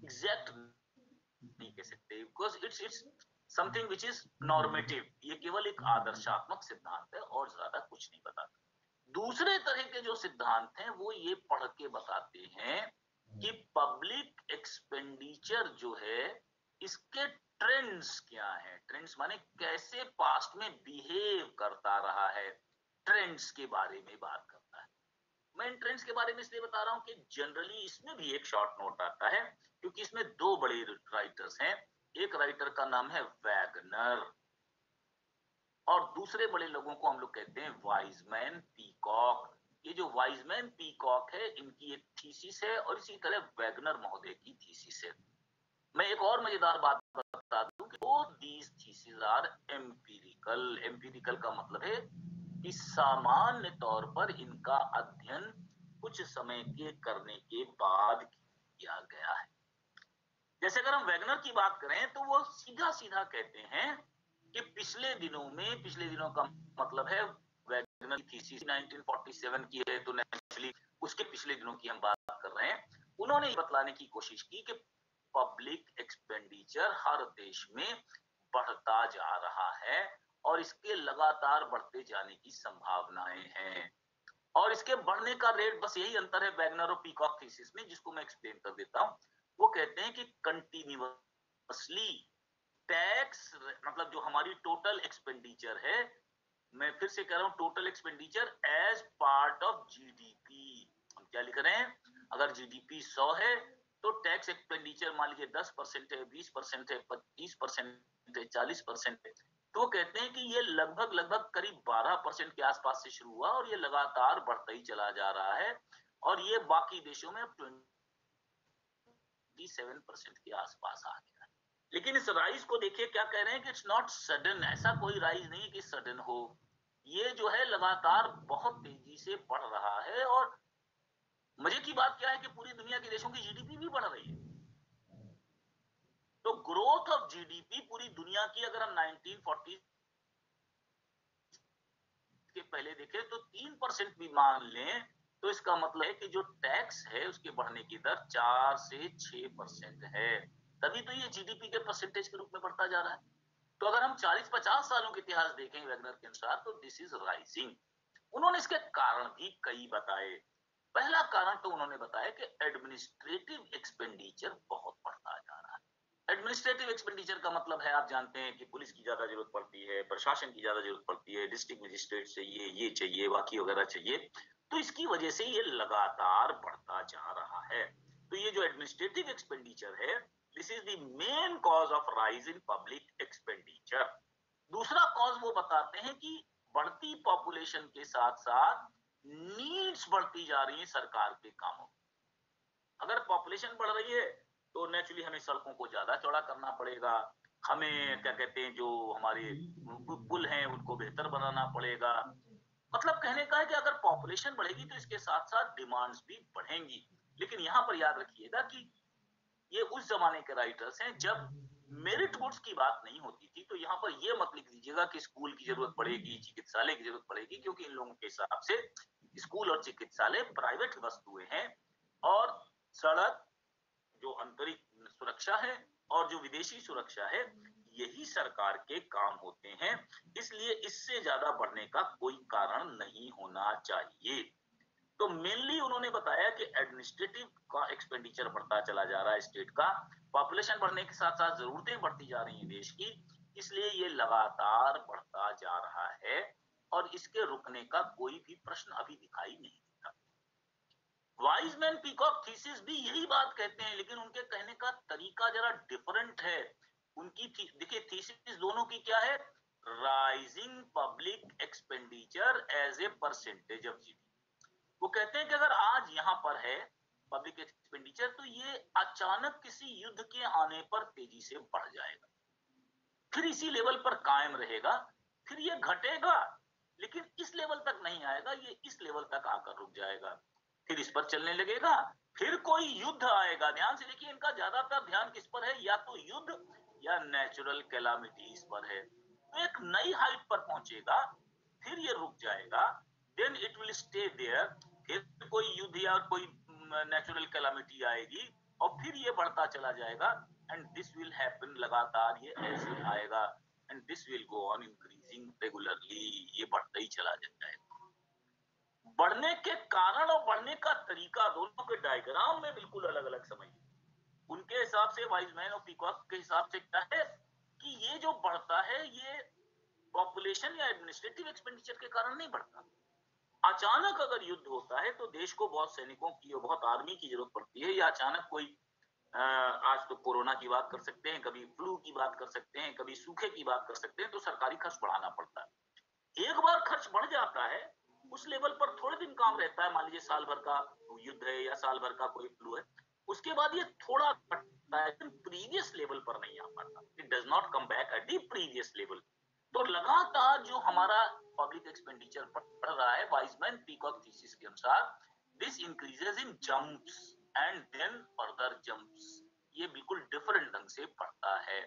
एग्जैक्ट नहीं कह सकते, because it's something which is normative, ये केवल एक आदर्शात्मक सिद्धांत है और ज्यादा कुछ नहीं बताता। दूसरे तरह के जो सिद्धांत हैं वो ये पढ़ के बताते हैं कि पब्लिक एक्सपेंडिचर जो है इसके ट्रेंड्स क्या है। ट्रेंड्स माने कैसे पास्ट में बिहेव करता रहा है, ट्रेंड्स के बारे में बात करता है। मैं इन ट्रेंड्स के बारे में इसलिए बता रहा हूं कि जनरली इसमें भी एक शॉर्ट नोट आता है, क्योंकि इसमें दो बड़े राइटर्स हैं। एक राइटर का नाम है वैगनर, और दूसरे बड़े लोगों को हम लोग कहते हैं वाइजमैन पीकॉक। ये जो वाइजमैन पीकॉक है इनकी एक थीसिस है, और इसी तरह वैगनर महोदय की थीसिस है। मैं एक और मजेदार बात बता दूं कि both these theses are empirical। Empirical का मतलब है कि सामान्य तौर पर इनका अध्ययन कुछ समय के करने के बाद किया गया है। जैसे अगर हम वैगनर की बात करें तो वो सीधा सीधा कहते हैं कि पिछले दिनों का मतलब है वैगनर की थीसिस 1947 की है, तो नेचुरली उसके पिछले दिनों की हम बात कर रहे हैं। उन्होंने बतलाने की कोशिश की कि पब्लिक एक्सपेंडिचर हर देश में बढ़ता जा रहा है और इसके लगातार बढ़ते जाने की संभावनाएं हैं। और इसके बढ़ने का रेट, बस यही अंतर है वैगनर और पीकॉक थीसिस में, जिसको मैं एक्सप्लेन कर देता हूं। वो कहते हैं कि कंटिन्यूअसली टैक्स, मतलब जो हमारी टोटल एक्सपेंडिचर है, मैं फिर से कह रहा हूं, total expenditure as part of GDP. हम क्या लिख रहे हैं, अगर जीडीपी 100 है तो टैक्स एक्सपेंडिचर मान लीजिए 10% है, 20% है, 25% है, 40% है। तो कहते हैं कि ये लगभग करीब 12% के आसपास से शुरू हुआ और ये लगातार बढ़ता ही चला जा रहा है और ये बाकी देशों में 27% के आसपास आ गया। लेकिन इस राइज को देखिए, क्या कह रहे हैं कि इट्स नॉट सडन, ऐसा कोई राइज नहीं कि सडन हो, ये जो है लगातार बहुत तेजी से बढ़ रहा है। और मजे की बात क्या है कि पूरी दुनिया के देशों की जीडीपी भी बढ़ रही है। तो ग्रोथ ऑफ जीडीपी पूरी दुनिया की अगर हम 1940 के पहले देखें तो 3% भी मान लें तो इसका मतलब है कि जो टैक्स है उसके बढ़ने की दर 4 से 6% है। तभी तो ये जीडीपी के परसेंटेज के रूप में बढ़ता जा रहा है। तो अगर हम 40-50 सालों के इतिहास देखें वैगनर के अनुसार तो दिस इज राइजिंग। उन्होंने इसके कारण भी कई बताए। पहला कारण तो उन्होंने बताया कि एडमिनिस्ट्रेटिव एक्सपेंडिचर बहुत बढ़ता जा रहा है। एडमिनिस्ट्रेटिव एक्सपेंडिचर का मतलब है, आप जानते हैं कि पुलिस की ज्यादा जरूरत पड़ती है, प्रशासन की ज्यादा जरूरत पड़ती है, डिस्ट्रिक्ट मजिस्ट्रेट चाहिए, ये चाहिए, बाकी वगैरह चाहिए। तो इसकी वजह से ये लगातार बढ़ता जा रहा है। तो ये जो एडमिनिस्ट्रेटिव एक्सपेंडिचर है, this is the main cause of rise in public expenditure. दूसरा कॉज वो बताते हैं कि बढ़ती पॉपुलेशन के साथ साथ नीड्स बढ़ती जा रही है सरकार के कामों। अगर पॉपुलेशन बढ़ रही है तो नेचुरली हमें सड़कों को ज्यादा चौड़ा करना पड़ेगा, हमें क्या कहते हैं, जो हमारे पुल हैं उनको बेहतर बनाना पड़ेगा। मतलब कहने का है कि अगर पॉपुलेशन बढ़ेगी तो इसके साथ साथ डिमांड्स भी बढ़ेंगी। लेकिन यहां पर याद रखिएगा कि ये उस जमाने के राइटर्स हैं जब मेरिट गुड्स की बात नहीं होती थी। तो यहाँ पर ये मत लिख दीजिएगा कि स्कूल की जरूरत पड़ेगी, चिकित्सालय की जरूरत पड़ेगी, क्योंकि इन लोगों के हिसाब से स्कूल और चिकित्सालय प्राइवेट वस्तुएं हैं और सड़क, जो आंतरिक सुरक्षा है और जो विदेशी सुरक्षा है, यही सरकार के काम होते हैं। इसलिए इससे ज्यादा बढ़ने का कोई कारण नहीं होना चाहिए। तो मेनली उन्होंने बताया कि एडमिनिस्ट्रेटिव का एक्सपेंडिचर बढ़ता चला जा रहा है स्टेट का, पॉपुलेशन बढ़ने के साथ साथ जरूरतें बढ़ती जा रही हैं देश की, इसलिए ये लगातार बढ़ता जा रहा है और इसके रुकने का कोई भी प्रश्न अभी दिखाई नहीं देता। वाइजमैन पीकॉक थीसिस भी यही बात कहते हैं, लेकिन उनके कहने का तरीका जरा डिफरेंट है। उनकी देखिए थीसिस दोनों की क्या है, rising public expenditure as a percentage of GDP. वो कहते हैं कि अगर आज यहां पर है पब्लिक एक्सपेंडिचर तो ये अचानक किसी युद्ध के आने पर तेजी से बढ़ जाएगा, फिर इसी लेवल पर कायम रहेगा, फिर ये घटेगा लेकिन इस लेवल तक नहीं आएगा, ये इस लेवल तक आकर रुक जाएगा, फिर इस पर चलने लगेगा, फिर कोई युद्ध आएगा। ध्यान से देखिए, इनका ज्यादातर ध्यान किस पर है, या तो युद्ध या नेचुरल कैलामिटीज पर है। तो एक नई हाइट पर पहुंचेगा, फिर ये रुक जाएगा, then it will stay there, फिर कोई युद्ध या कोई नेचुरल कैलामिटी आएगी और फिर ये बढ़ता चला जाएगा। एंड दिस विल हैपन, लगातार ये ऐसे आएगा and this will go on increasing regularly, ये बढ़ता ही चला जाएगा। बढ़ने के कारण और बढ़ने का तरीका दोनों के डायग्राम में बिल्कुल अलग अलग समझिए। उनके हिसाब से, वाइजमैन और पीकॉक के हिसाब से क्या है कि ये जो बढ़ता है ये पॉपुलेशन या एडमिनिस्ट्रेटिव एक्सपेंडिचर के कारण नहीं बढ़ता। अचानक अगर युद्ध होता है तो देश को बहुत सैनिकों की और बहुत आर्मी की जरूरत पड़ती है, या अचानक कोई आज तो कोरोना की बात कर सकते हैं, कभी फ्लू की बात कर सकते हैं, कभी सूखे की बात कर सकते हैं, तो सरकारी खर्च बढ़ाना पड़ता है। एक बार खर्च बढ़ जाता है, उस लेवल पर थोड़े दिन काम रहता है, मान लीजिए साल भर का युद्ध है या साल भर का कोई फ्लू है, उसके बाद ये थोड़ा घटता है, प्रीवियस लेवल पर नहीं आ पाता, it does not come back at the previous level. तो लगातार जो हमारा पब्लिक एक्सपेंडिचर बढ़ रहा है, वाइजमैन पीकॉक थीसिस के अनुसार, this increases in jumps and then further jumps, ये बिल्कुल डिफरेंट ढंग से बढ़ता है।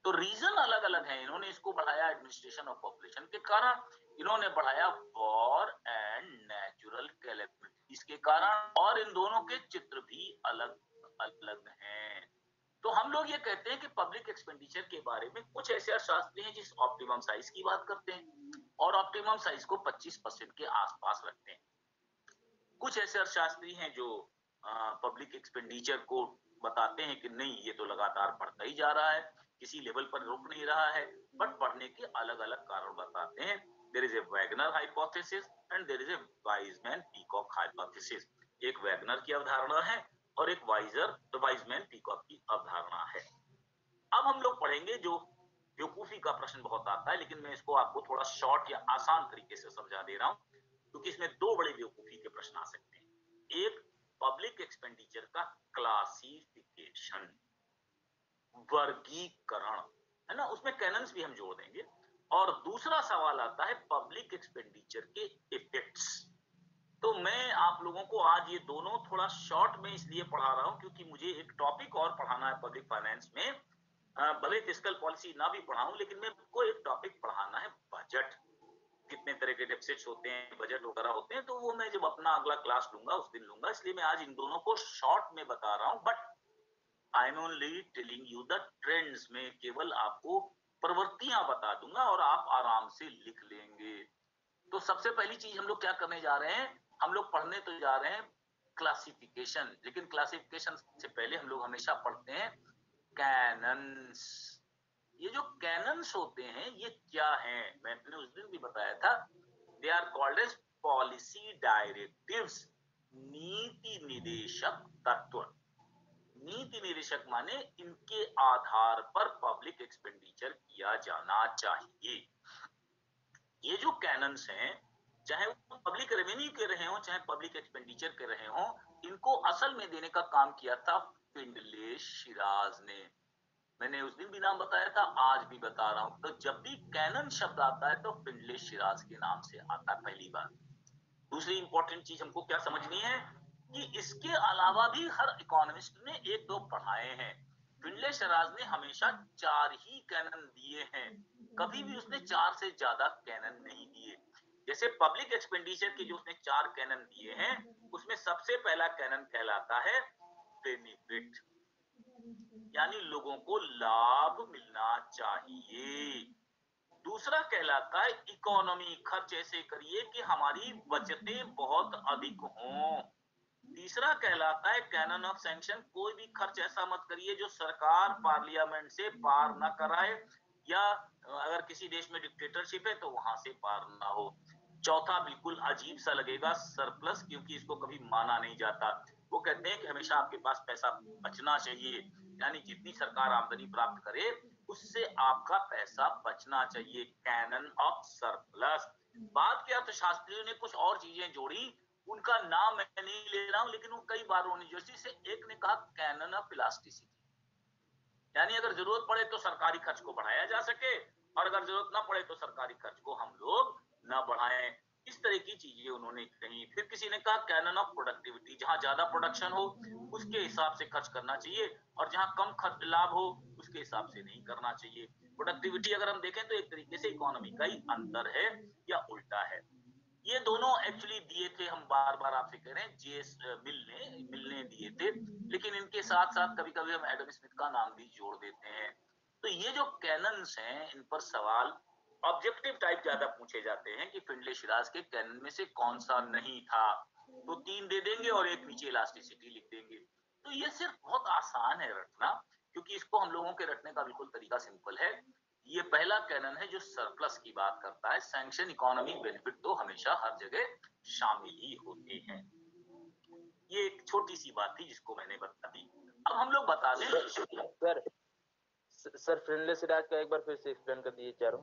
तो रीजन अलग अलग है। इन्होंने इसको बढ़ाया एडमिनिस्ट्रेशन ऑफ पॉपुलेशन के कारण, इन्होंने बढ़ाया वॉर एंड नेचुरल कैलेमिटीज के कारण, और इन दोनों के चित्र भी अलग अलग हैं। तो तो हम लोग ये कहते हैं कि पब्लिक एक्सपेंडिचर के बारे में कुछ ऐसे अर्थशास्त्री हैं जिस ऑप्टिमम साइज की बात करते हैं और ऑप्टिमम साइज को 25% के आसपास रखते हैं। कुछ ऐसे अर्थशास्त्री हैं जो पब्लिक एक्सपेंडिचर को बताते हैं कि नहीं, ये तो लगातार बढ़ता ही जा रहा है, किसी लेवल पर रुक नहीं रहा है, बट बढ़ने के अलग अलग कारण बताते हैं। There is a Wagner hypothesis and there is a Wiseman Peacock hypothesis. एक वैगनर की अवधारणा है और एक वाइजमैन पीकॉक की अवधारणा है। अब हम लोग पढ़ेंगे जो बेवकूफी का प्रश्न बहुत आता है, लेकिन मैं इसको आपको थोड़ा शॉर्ट या आसान तरीके से समझा दे रहा हूं, क्योंकि इसमें दो बड़े बेवकूफी के प्रश्न आ सकते हैं। एक, पब्लिक एक्सपेंडिचर का क्लासिफिकेशन, वर्गीकरण, है ना, उसमें कैनन्स भी हम जोड़ देंगे। और दूसरा सवाल आता है पब्लिक एक्सपेंडिचर के इफेक्ट्स। तो मैं आप लोगों को आज ये दोनों थोड़ा शॉर्ट में इसलिए पढ़ा रहा हूं क्योंकि मुझे एक टॉपिक और पढ़ाना है पब्लिक फाइनेंस में। भले फिस्कल पॉलिसी ना भी पढ़ाऊं, लेकिन मेरे को एक टॉपिक पढ़ाना है बजट। कितने तरह के डेफिसिट्स होते हैं, बजट वगैरह होते हैं, तो वो मैं जब अपना अगला क्लास लूंगा उस दिन लूंगा, इसलिए मैं आज इन दोनों को शॉर्ट में बता रहा हूं। But I am only telling you the trends, में केवल आपको प्रवृत्तियां बता दूंगा और आप आराम से लिख लेंगे। तो सबसे पहली चीज हम लोग क्या करने जा रहे हैं, हम लोग पढ़ने तो जा रहे हैं क्लासिफिकेशन, लेकिन क्लासिफिकेशन से पहले हम लोग हमेशा पढ़ते हैं कैनन्स। ये जो कैनन्स होते हैं ये क्या हैं, मैंने उस दिन भी बताया था, they are called as policy directives, नीति निर्देशक तत्व। नीति निर्देशक माने इनके आधार पर पब्लिक एक्सपेंडिचर किया जाना चाहिए। ये जो कैनन्स हैं, चाहे वो पब्लिक रेवेन्यू के रहे हो चाहे पब्लिक एक्सपेंडिचर के रहे हो, इनको असल में देने का काम किया था फिंडले शिराज ने। मैंने उस दिन भी नाम बताया था, आज भी बता रहा हूं। तो जब भी कैनन शब्द आता है तो फिंडले शिराज के नाम से आता है, पहली बात। दूसरी इंपॉर्टेंट चीज हमको क्या समझनी है कि इसके अलावा भी हर इकोनॉमिस्ट ने एक दो पढ़ाए हैं। फिंडले शिराज ने हमेशा 4 ही कैनन दिए हैं, कभी भी उसने 4 से ज्यादा कैनन नहीं दिए। जैसे पब्लिक एक्सपेंडिचर के जो उसने 4 कैनन दिए हैं, उसमें सबसे पहला कैनन कहलाता है बेनिफिट, यानी लोगों को लाभ मिलना चाहिए। दूसरा कहलाता है इकोनॉमी, खर्च ऐसे करिए कि हमारी बचतें बहुत अधिक हों। तीसरा कहलाता है कैनन ऑफ सैंक्शन, कोई भी खर्च ऐसा मत करिए जो सरकार पार्लियामेंट से पार ना कराए, या अगर किसी देश में डिक्टेटरशिप है तो वहां से पार ना हो। चौथा बिल्कुल अजीब सा लगेगा, सरप्लस, क्योंकि इसको कभी माना नहीं जाता। वो कहते हैं कि हमेशा आपके पास पैसा बचना चाहिए, यानी जितनी सरकार आमदनी प्राप्त करे उससे आपका पैसा बचना चाहिए, कैनन ऑफ सरप्लस। बाद के अर्थशास्त्रियों ने कुछ और चीजें जोड़ी, उनका नाम मैं नहीं ले रहा हूं, लेकिन वो कई बार होनी, जैसे एक ने कहा कैनन ऑफ इलास्टिसिटी, यानी अगर जरूरत पड़े तो सरकारी खर्च को बढ़ाया जा सके और अगर जरूरत ना पड़े तो सरकारी खर्च को हम लोग ना बढ़ाएं। इस तरह की चीजें उन्होंने कही। फिर किसी ने कहा कैनन ऑफ प्रोडक्टिविटी, जहां ज्यादा प्रोडक्शन हो उसके हिसाब से खर्च करना चाहिए और जहां कम खर्च लाभ हो उसके हिसाब से नहीं करना चाहिए। प्रोडक्टिविटी अगर हम देखें तो एक तरीके से इकोनॉमी का ही अंतर है या उल्टा है। ये दोनों एक्चुअली दिए थे, हम बार बार आपसे कह रहे हैं, जेएस मिल ने दिए थे, लेकिन इनके साथ साथ कभी कभी हम एडम स्मिथ का नाम भी जोड़ देते हैं। तो ये जो कैनन्स हैं, इन पर सवाल ऑब्जेक्टिव टाइप ज्यादा पूछे जाते हैं कि फिंडले शिराज के कैनन में से कौन सा नहीं था, तो 3 दे देंगे और एक नीचे इलास्टिसिटी लिख देंगे। तो ये सिर्फ बहुत आसान है रटना, क्योंकि इसको हम लोगों के रटने का बिल्कुल तरीका सिंपल है। ये पहला कैनन है जो सरप्लस की बात करता है, सैंक्शन इकोनॉमिक बेनिफिट तो हमेशा हर जगह शामिल ही होते हैं। ये एक छोटी सी बात थी जिसको मैंने बता दी। अब हम लोग बता दें सर फिंडले शिराज का एक बार फिर से एक्सप्लेन कर दीजिए चारों।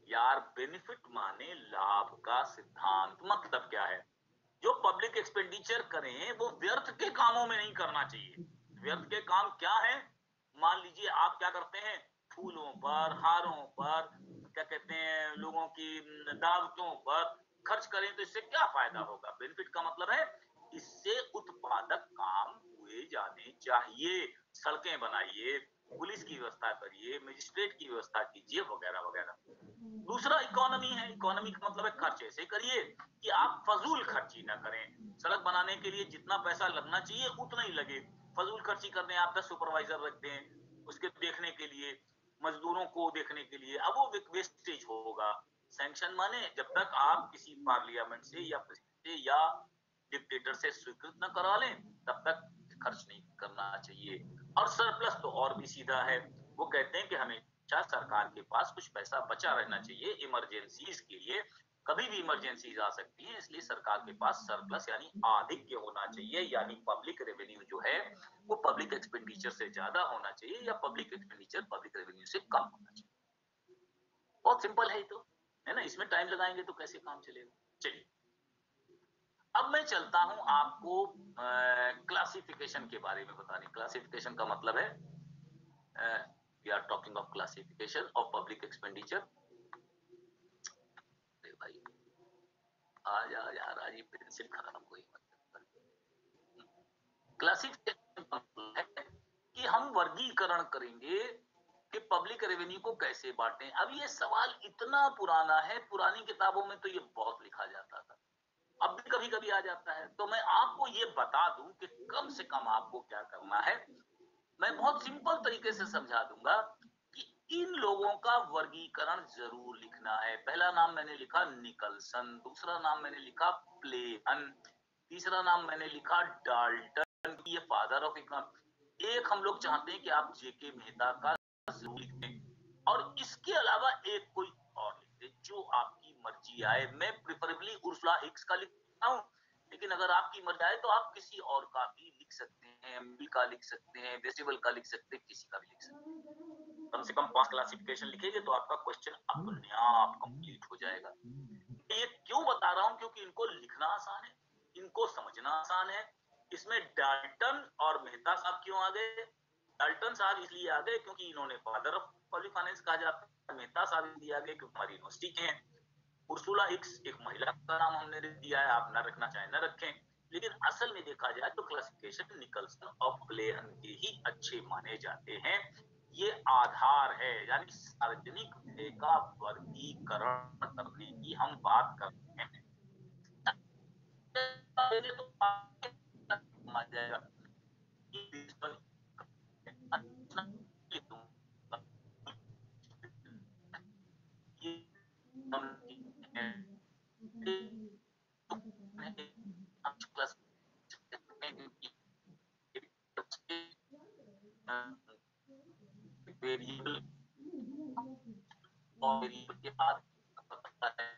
यार, बेनिफिट माने लाभ का सिद्धांत। मतलब क्या है, जो पब्लिक एक्सपेंडिचर करें वो व्यर्थ के कामों में नहीं करना चाहिए। व्यर्थ के काम क्या है, मान लीजिए आप क्या करते हैं, फूलों पर, हारों पर, क्या कहते हैं, लोगों की दावतों पर खर्च करें तो इससे क्या फायदा होगा। बेनिफिट का मतलब है इससे उत्पादक काम हुए जाने चाहिए, सड़कें बनाइए, पुलिस की व्यवस्था करिए, मजिस्ट्रेट की व्यवस्था कीजिए, वगैरह वगैरह। दूसरा इकोनॉमी है, इकोनॉमी का मतलब है खर्च ऐसे करिए कि आप फजूल खर्ची ना करें। सड़क बनाने के लिए जितना पैसा लगना चाहिए उतना ही लगे, फजूल खर्ची कर दें, आप 10 सुपरवाइजर रख दें उसके देखने के लिए, मजदूरों को देखने के लिए, अब वो वेस्टेज होगा। सैंक्शन माने जब तक आप किसी पार्लियामेंट से या प्रेसिडेंट से या डिक्टेटर से स्वीकृत न करा लें तब तक खर्च नहीं करना चाहिए। और सरप्लस तो और भी सीधा है, वो कहते हैं कि हमेशा सरकार के पास कुछ पैसा बचा रहना चाहिए इमरजेंसीज के लिए, कभी भी इमरजेंसीज आ सकती है, इसलिए सरकार के पास सरप्लस यानी आधिक्य होना चाहिए, यानी पब्लिक रेवेन्यू जो है वो पब्लिक एक्सपेंडिचर से ज्यादा होना चाहिए या पब्लिक एक्सपेंडिचर पब्लिक रेवेन्यू से कम होना चाहिए। बहुत सिंपल है तो, है ना, इसमें टाइम लगाएंगे तो कैसे काम चलेगा। चलिए अब मैं चलता हूं आपको क्लासिफिकेशन के बारे में बताने। क्लासिफिकेशन का मतलब है we are talking of classification of public expenditure. भाई आ जा यार, आज ये पेंसिल खराब हुई। क्लासिफिकेशन है कि हम वर्गीकरण करेंगे कि पब्लिक रेवेन्यू को कैसे बांटें। अब ये सवाल इतना पुराना है, पुरानी किताबों में तो ये बहुत लिखा जाता था, अब भी कभी कभी आ जाता है, तो मैं आपको ये बता दूं कि कम से कम आपको क्या करना है। मैं बहुत सिंपल तरीके से समझा दूंगा कि इन लोगों का वर्गीकरण जरूर लिखना है। पहला नाम मैंने लिखा निकलसन, दूसरा नाम मैंने लिखा प्लेहन, तीसरा नाम मैंने लिखा डाल्टन, ये फादर ऑफ इकोनॉमिक्स। एक हम लोग चाहते हैं कि आप जेके मेहता का जरूर लिखें, और इसके अलावा एक कोई और लिख दे जो आपकी मर्जी आए। मैं प्रेफरेबली उर्सुला हिक्स का लिखता हूं, लेकिन अगर आपकी मर्जी आए तो आप किसी और का भी लिख सकते हैं, मिल का लिख सकते हैं, वेस्टिबल का लिख सकते हैं, किसी का भी लिख सकते हैं। कम से कम 5 क्लासिफिकेशन लिखेंगे तो आपका क्वेश्चन अपने आप कंप्लीट हो जाएगा। ये क्यों बता रहा हूं, क्योंकि इनको लिखना आसान है, इनको समझना आसान है। इसमें डाल्टन और मेहता साहब क्यों आ गए? डाल्टन साहब इसलिए आ गए क्योंकि इन्होंने फादर ऑफ पब्लिक फाइनेंस कहा जाता है, मेहता साहब इसलिए आ गए क्योंकि हमारी यूनिवर्सिटी के हैं। उर्सुला हिक्स एक महिला का नाम हमने दिया है, आप ना रखना चाहे ना रखें, लेकिन असल में देखा जाए तो क्लासिफिकेशन निकलसन और प्लेहन के ही अच्छे माने जाते हैं। ये आधार है, यानी सार्वजनिक व्यय का वर्गीकरण करने की हम बात करते हैं। तो समझ जाएगा वेरिएबल और वेरिएबल के बाद पता है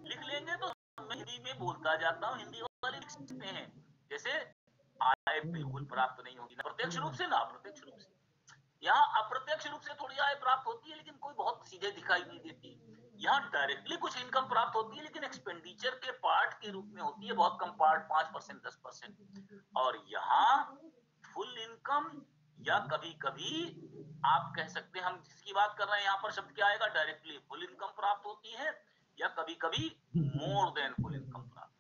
लिख लेंगे तो मैं हिंदी में बोलता जाता हूँ, हिंदी वाले लिख सकते हैं। जैसे आय बिल्कुल प्राप्त नहीं होगी, ना प्रत्यक्ष रूप से ना अप्रत्यक्ष रूप से। यहाँ अप्रत्यक्ष रूप से थोड़ी आय प्राप्त होती है, लेकिन कोई बहुत सीधे दिखाई नहीं देती। यहाँ डायरेक्टली कुछ इनकम प्राप्त होती है, लेकिन एक्सपेंडिचर के पार्ट के रूप में होती है, बहुत कम पार्ट, 5%, 10%। और यहाँ फुल इनकम या कभी कभी आप कह सकते हैं, हम जिसकी बात कर रहे हैं यहाँ पर शब्द क्या आएगा, डायरेक्टली फुल इनकम प्राप्त होती है या कभी कभी मोर देन फुल इनकम प्राप्त।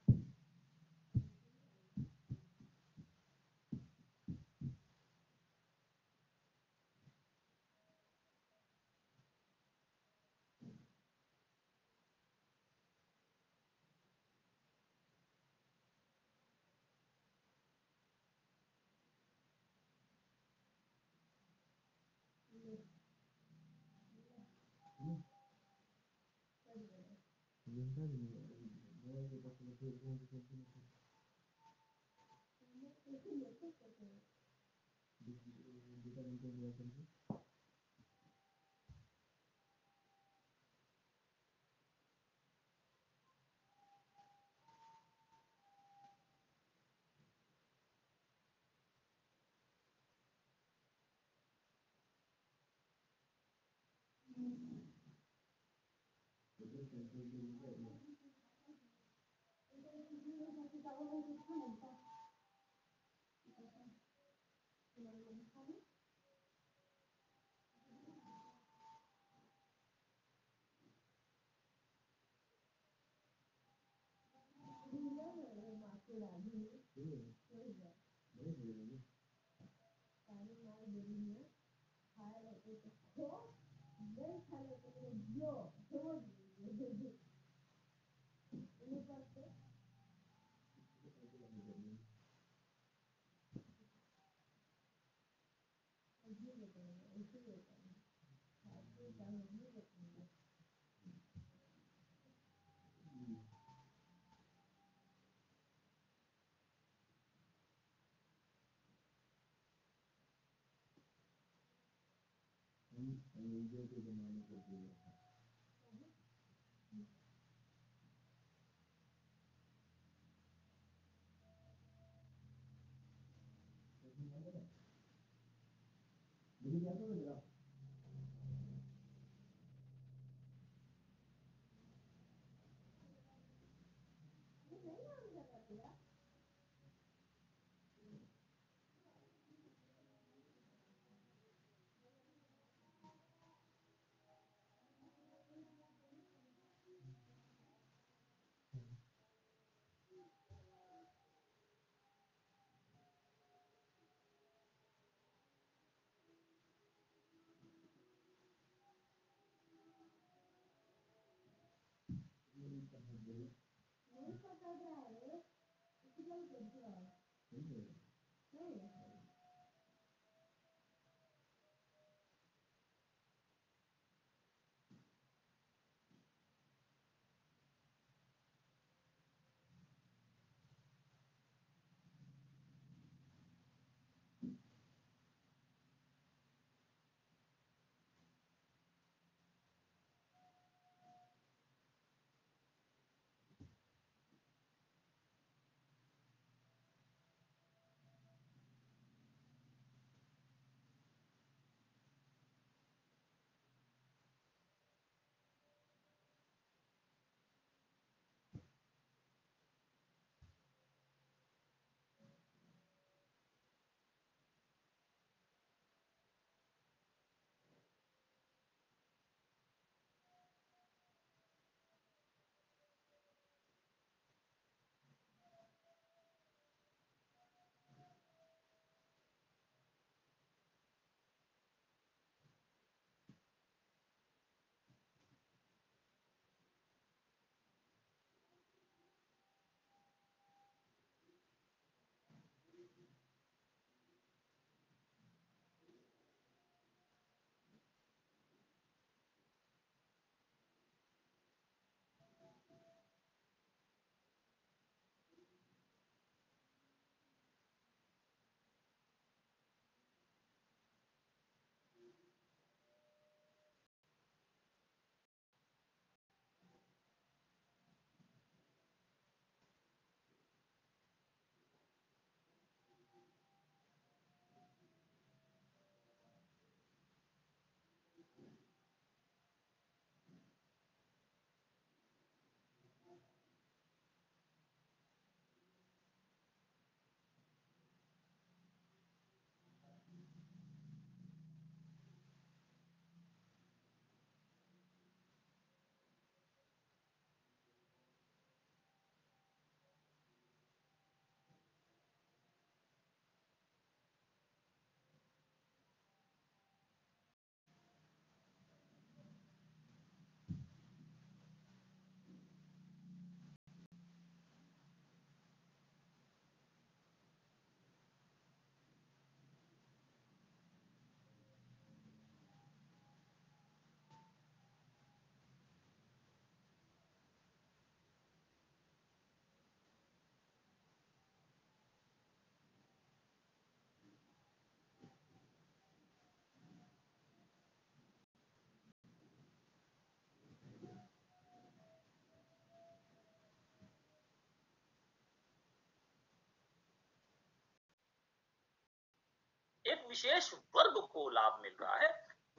एक विशेष वर्ग को लाभ मिल रहा है,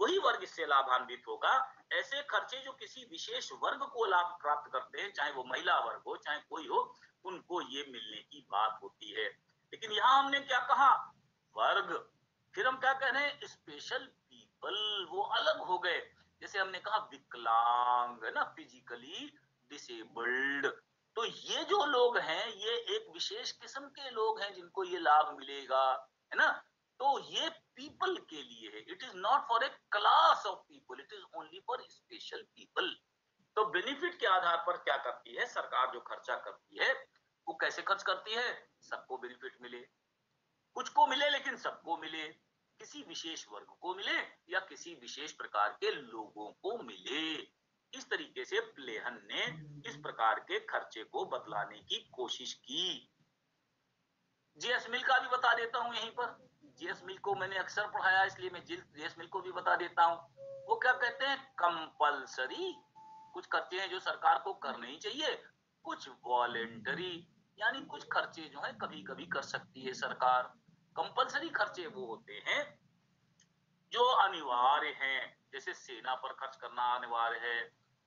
वही वर्ग इससे लाभान्वित होगा। ऐसे खर्चे जो किसी विशेष वर्ग को लाभ प्राप्त करते हैं, चाहे वो महिला वर्ग हो चाहे कोई हो, उनको ये मिलने की बात होती है। लेकिन यहाँ हमने क्या कहा, वर्ग, फिर हम क्या कह रहे हैं, स्पेशल पीपल, वो अलग हो गए। जैसे हमने कहा विकलांग है ना, फिजिकली डिसेबल्ड, तो ये जो लोग हैं ये एक विशेष किस्म के लोग हैं जिनको ये लाभ मिलेगा, है ना। तो ये पीपल के लिए है, it is not for a class of people, it is only for special people. तो बेनिफिट के आधार पर क्या करती है सरकार, जो खर्चा करती है वो कैसे खर्च करती है, सबको बेनिफिट मिले, कुछ को मिले लेकिन सबको मिले, किसी विशेष वर्ग को मिले या किसी विशेष प्रकार के लोगों को मिले। इस तरीके से प्लेहन ने इस प्रकार के खर्चे को बदलाने की कोशिश की। जेएस मिल का भी बता देता हूं यहीं पर, जेएस मिल को मैंने अक्सर पढ़ाया इसलिए मैं जेएस मिल को भी बता देता हूं। वो क्या कहते हैं, कंपल्सरी, कुछ खर्चे हैं जो सरकार को करने ही चाहिए, कुछ वॉलेंटरी, यानी कुछ खर्चे जो है कभी कभी कर सकती है सरकार। कंपल्सरी खर्चे वो होते हैं जो अनिवार्य हैं, जैसे सेना पर खर्च करना अनिवार्य है,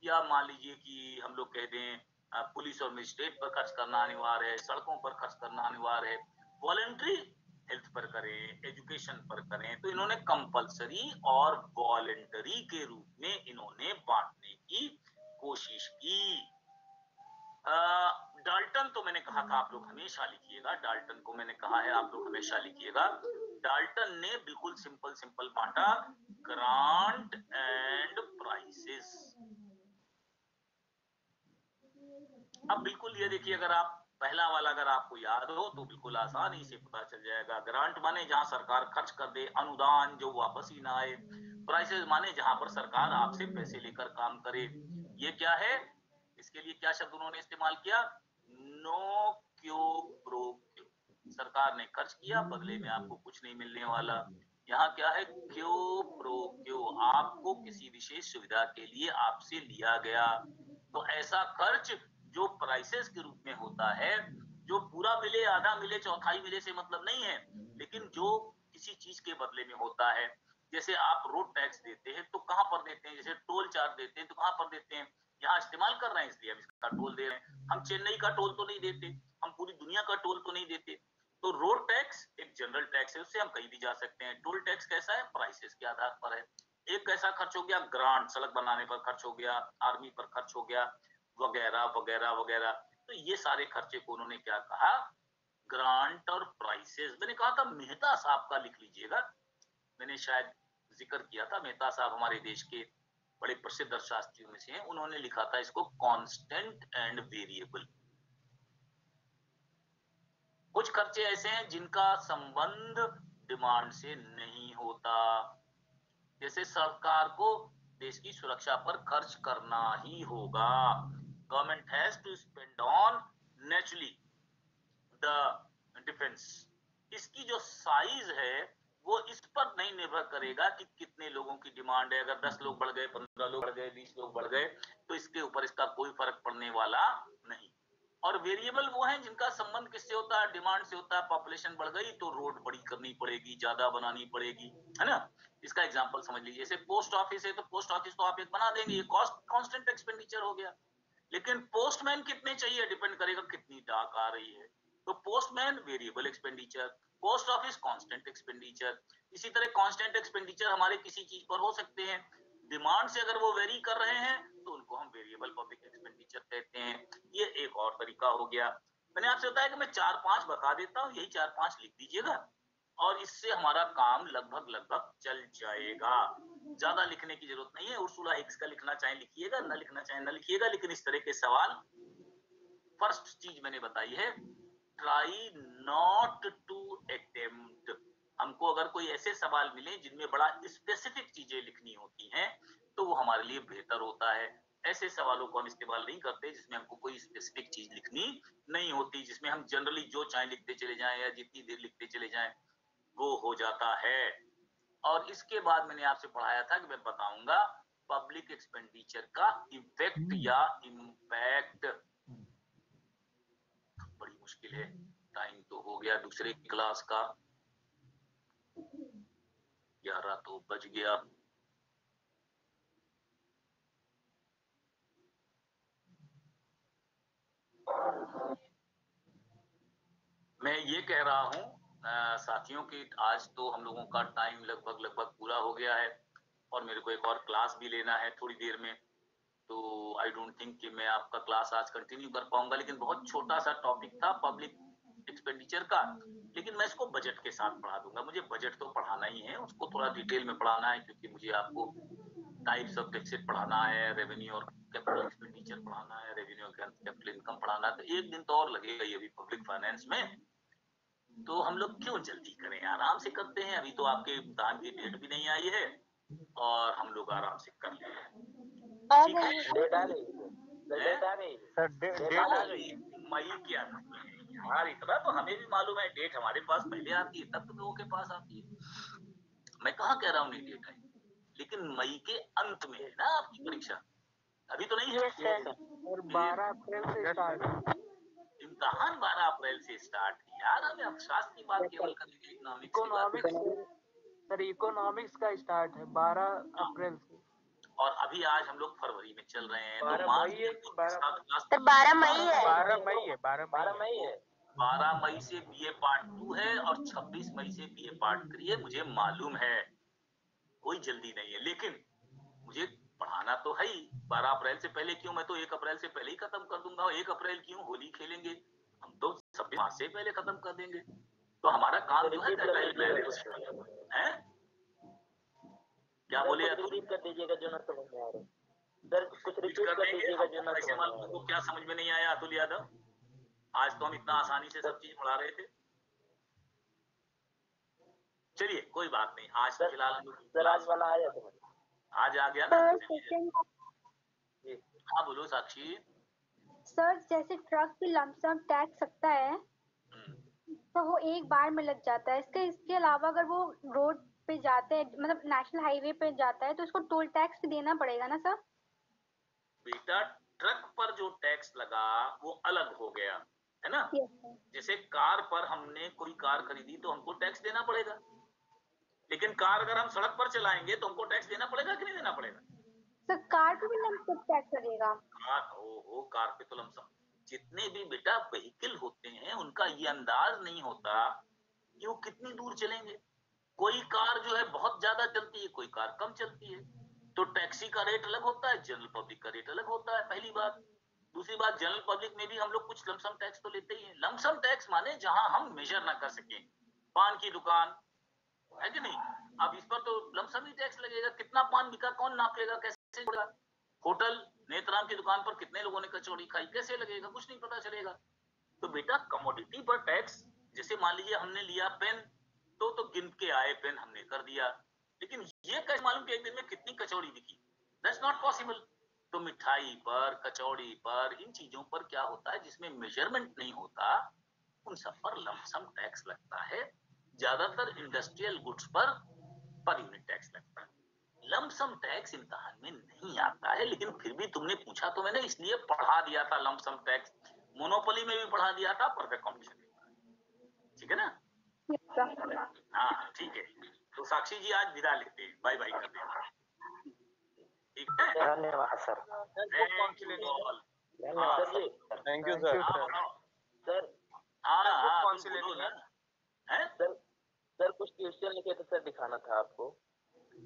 या मान लीजिए कि हम लोग कह दें पुलिस और मजिस्ट्रेट पर खर्च करना अनिवार्य है, सड़कों पर खर्च करना अनिवार्य है। वॉलेंट्री हेल्थ पर करें, एजुकेशन पर करें, तो इन्होंने कंपल्सरी और वॉलेंटरी के रूप में इन्होंने बांटने की कोशिश की। डाल्टन तो मैंने कहा था आप लोग हमेशा लिखिएगा, डाल्टन को मैंने कहा है आप लोग हमेशा लिखिएगा। डाल्टन ने बिल्कुल सिंपल सिंपल बांटा, ग्रांट एंड प्राइसेस। अब बिल्कुल ये देखिए, अगर आप पहला वाला अगर आपको याद हो तो बिल्कुल आसानी से पता चल जाएगा। ग्रांट माने जहां सरकार खर्च कर दे, अनुदान जो वापस ही ना आए। प्राइसेस माने जहां पर सरकार आपसे पैसे लेकर काम करे। ये क्या है, इसके लिए क्या शब्द उन्होंने इस्तेमाल किया, नो क्यो प्रो क्यो। सरकार ने खर्च किया, बदले में आपको कुछ नहीं मिलने वाला। यहाँ क्या है, क्यो प्रो क्यो, आपको किसी विशेष सुविधा के लिए आपसे लिया गया। तो ऐसा खर्च जो प्राइसेस के रूप में होता है, जो पूरा मिले आधा मिले चौथाई मिले से मतलब नहीं है, लेकिन जो किसी चीज के बदले में होता है। जैसे आप रोड टैक्स देते हैं तो कहां पर देते हैं, जैसे टोल चार्ज देते हैं तो कहां पर देते हैं, यहाँ इस्तेमाल कर रहे हैं इसलिए हम इसका टोल दे रहे हैं। हम चेन्नई का टोल तो नहीं देते, हम पूरी दुनिया का टोल तो नहीं देते। तो रोड टैक्स एक जनरल टैक्स है, उससे हम कहीं भी जा सकते हैं। टोल टैक्स कैसा है, प्राइसेस के आधार पर है। एक कैसा खर्च हो गया, ग्रांट, सड़क बनाने पर खर्च हो गया, आर्मी पर खर्च हो गया, वगैरह वगैरह वगैरह। तो ये सारे खर्चे को उन्होंने क्या कहा, ग्रांट और प्राइसेस। मैंने कहा था मेहता साहब का लिख लीजिएगा, मैंने शायद जिक्र किया था, मेहता साहब हमारे देश के बड़े प्रसिद्ध अर्थशास्त्रियों में से हैं, उन्होंने लिखा था इसको कांस्टेंट एंड वेरिएबल। कुछ खर्चे ऐसे हैं जिनका संबंध डिमांड से नहीं होता, जैसे सरकार को देश की सुरक्षा पर खर्च करना ही होगा। Government has to spend on naturally the defence. इसकी जो साइज है वो इस पर नहीं निर्भर करेगा कि कितने लोगों की डिमांड है। अगर 10 लोग बढ़ गए, 15 लोग बढ़ गए, 20 लोग बढ़ गए, तो इसके ऊपर इसका कोई फर्क पड़ने वाला नहीं। और वेरिएबल वो हैं जिनका संबंध किससे होता है, डिमांड से होता है। पॉपुलेशन बढ़ गई तो रोड बड़ी करनी पड़ेगी, ज्यादा बनानी पड़ेगी, है ना। इसका एग्जांपल समझ लीजिए, जैसे पोस्ट ऑफिस है तो पोस्ट ऑफिस तो आप एक बना देंगे, ये कॉस्ट कांस्टेंट एक्सपेंडिचर हो गया। लेकिन पोस्टमैन कितने चाहिए डिपेंड करेगा कितनी डाक आ रही है। तो postman variable expenditure, post office constant expenditure. इसी तरह कांस्टेंट एक्सपेंडिचर हमारे किसी चीज पर हो सकते हैं, डिमांड से अगर वो वेरी कर रहे हैं तो उनको हम वेरिएबल पब्लिक एक्सपेंडिचर कहते हैं। ये एक और तरीका हो गया। मैंने आपसे बताया कि मैं 4-5 बता देता हूँ, यही 4-5 लिख दीजिएगा और इससे हमारा काम लगभग चल जाएगा। ज्यादा लिखने की जरूरत नहीं है। उर्सुला हिक्स का लिखना चाहे लिखिएगा, न लिखना चाहे न लिखिएगा, लेकिन इस तरह के सवाल, फर्स्ट चीज मैंने बताई है, ट्राई नॉट टू अटेम्प्ट। हमको अगर कोई ऐसे सवाल मिले जिनमें बड़ा स्पेसिफिक चीजें लिखनी होती हैं तो वो हमारे लिए बेहतर होता है। ऐसे सवालों को हम इस्तेमाल नहीं करते जिसमें हमको कोई स्पेसिफिक चीज लिखनी नहीं होती, जिसमें हम जनरली जो चाहे लिखते चले जाएं या जितनी देर लिखते चले जाएं वो हो जाता है। और इसके बाद मैंने आपसे पढ़ाया था कि मैं बताऊंगा पब्लिक एक्सपेंडिचर का इफेक्ट या इम्पैक्ट। बड़ी मुश्किल है, टाइम तो हो गया दूसरे क्लास का। तो बच गया। मैं ये कह रहा हूँ साथियों की आज तो हम लोगों का टाइम लगभग पूरा हो गया है और मेरे को एक और क्लास भी लेना है थोड़ी देर में, तो आई डोंट थिंक कि मैं आपका क्लास आज कंटिन्यू कर पाऊंगा। लेकिन बहुत छोटा सा टॉपिक था पब्लिक एक्सपेंडिचर का, लेकिन मैं इसको बजट के साथ पढ़ा दूंगा। मुझे बजट तो पढ़ाना ही है, उसको थोड़ा डिटेल में पढ़ाना है, क्योंकि मुझे आपको टाइप्स ऑफ डेफिसिट पढ़ाना है, रेवेन्यू और कैपिटल एक्सपेंडिचर पढ़ाना है, रेवेन्यू और कैपिटल इनकम पढ़ाना है। तो एक दिन तो और लगेगा ये भी पब्लिक फाइनेंस में। तो हम लोग क्यों जल्दी करें, आराम से करते हैं। अभी तो आपके इम्तिहान की डेट भी नहीं आई है और हम लोग आराम से कर लेते हैं। ठीक है, डेट आ गई, डेट आ गई सर डेट आ गई। मई क्या यार, इतना तो हमें भी मालूम है। डेट हमारे पास पहले आती है तब तो लोगों के पास आती है। मैं कहाँ कह रहा हूँ नहीं डेट आई, लेकिन मई के अंत में है ना आपकी परीक्षा, अभी तो नहीं है। और 12 अप्रैल से स्टार्ट। इम्तिहान 12 अप्रैल से स्टार्ट है यार। हमें अर्थशास्त्र की बात केवल करेंगे, इकोनॉमिक्स की बात इकोनॉमिक्स सर, इकोनॉमिक्स का स्टार्ट है 12 अप्रैल से। और अभी आज हम लोग फरवरी में चल रहे हैं, 12 तो मार्च मई है में कि 12 मई है। 12 मई है। 12 मई है। 12 मई से बीए पार्ट 2 है और 26 मई से बीए पार्ट 3 है। मुझे मालूम है, कोई जल्दी नहीं है, लेकिन मुझे पढ़ाना तो है ही। 12 अप्रैल से पहले क्यों, मैं तो 1 अप्रैल से पहले ही खत्म कर दूंगा। 1 अप्रैल क्यों, होली खेलेंगे हम तो 26 मार्च से पहले खत्म कर देंगे। तो हमारा काम जो है हैं? क्या बोले अतुल? रिपीट कर दीजिएगा जो ना समझ में आ रहा है सर, कुछ रिपीट कर देंगे दीजिएगा जो ना ऐसे समझ में आ मालूम रहा तुमको क्या समझ में नहीं आया अतुल यादव? आज तो हम इतना आसानी से सब चीज पढ़ा रहे थे। चलिए कोई बात नहीं, आज तो फिलहाल हम सर, आज वाला आया समझ। आज आ गया ना। जी हाँ बोलो साक्षी। सर जैसे ट्रक की लमसम टैक्स सकता है तो वो एक बार में लग जाता है। इसके अलावा अगर वो रोड पे जाते हैं, मतलब नेशनल हाईवे पे जाता है, तो उसको टोल टैक्स भी देना पड़ेगा ना सर? बेटा ट्रक पर जो टैक्स लगा वो अलग हो गया है ना। Yes sir. जैसे कार पर हमने कोई कार खरीदी तो हमको टैक्स देना पड़ेगा, लेकिन कार अगर हम सड़क पर चलाएंगे तो हमको टैक्स देना पड़ेगा कि नहीं देना पड़ेगा? सर कार पे भी लमसम टैक्स लगेगा? कार हो कार पे तो लमसम। जितने भी बेटा व्हीकल होते हैं उनका ये अंदाज नहीं होता कि वो कितनी दूर चलेंगे। कोई कार जो है बहुत ज्यादा चलती है, कोई कार कम चलती है, तो टैक्सी का रेट अलग होता है, जनरल पब्लिक का रेट अलग होता है, पहली बात। दूसरी बात, जनरल पब्लिक में भी हम लोग कुछ लमसम टैक्स तो लेते ही हैं। लमसम टैक्स माने जहां हम मेजर ना कर सके। पान की दुकान है कि नहीं, अब इस पर तो लमसम ही टैक्स लगेगा। कितना पान बिका कौन नापेगा, कैसे होगा? होटल नेत्राम की दुकान पर कितने लोगों ने कचौड़ी खाई, कैसे लगेगा, कुछ नहीं पता चलेगा। तो बेटा कमोडिटी पर टैक्स, जैसे मान लीजिए हमने लिया पेन, तो गिन के आए पेन हमने कर दिया, लेकिन ये कैसे मालूम कि एक दिन में कितनी कचौड़ी बिकी? That's not possible. तो मिठाई पर, कचौड़ी पर, इन चीजों पर क्या होता है जिसमें मेजरमेंट नहीं होता, उन सब पर लमसम टैक्स लगता है। ज्यादातर industrial goods per unit tax लगता है। लमसम टैक्स इम्तिहान में नहीं आता है, लेकिन फिर भी तुमने पूछा तो मैंने इसलिए पढ़ा दिया था। लमसम टैक्स मोनोपोली में भी पढ़ा दिया था, परफेक्ट कॉम्पिटिशन में। ठीक है ना? हाँ ठीक है। तो साक्षी जी आज विदा लेते हैं, बाय बाय करते हैं, ठीक है? धन्यवाद सर। Thank you all. धन्यवाद सर जी। Thank you sir. सर हाँ कौन सी लेनी है? सर सर कुछ क्वेश्चन लिखे थे सर, दिखाना था आपको।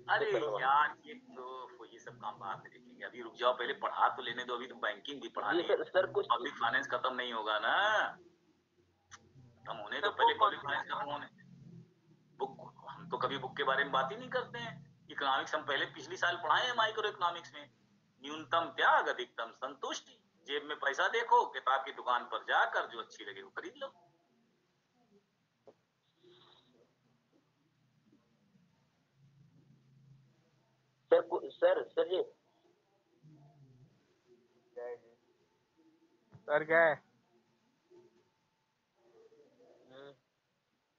अरे यार ये सब काम बाद में देखेंगे, अभी रुक जाओ, पहले पढ़ा तो लेने दो। अभी तो बैंकिंग भी पढ़ानी है, सर कुछ पब्लिक फाइनेंस खत्म नहीं होगा ना। खत्म होने तो पहले पब्लिक फाइनेंस खत्म होने। बुक हम तो कभी बुक के बारे में बात ही नहीं करते हैं। इकोनॉमिक्स हम पहले पिछली साल पढ़ाए हैं माइक्रो इकोनॉमिक्स में। न्यूनतम त्याग अधिकतम संतुष्टि, जेब में पैसा देखो, किताब की दुकान पर जाकर जो अच्छी लगे वो खरीद लो। सर जी सर क्या है?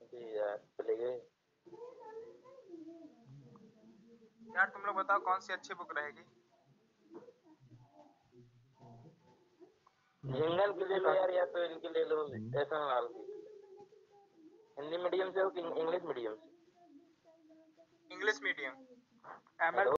जी यार चले गए यार तुम लोग बताओ कौन सी अच्छी बुक रहेगी? झिंगन के ले लो यार, या तो इनके ले लो, ऐसा लाल की। हिंदी मीडियम से हो कि इंग्लिश मीडियम से? English medium ML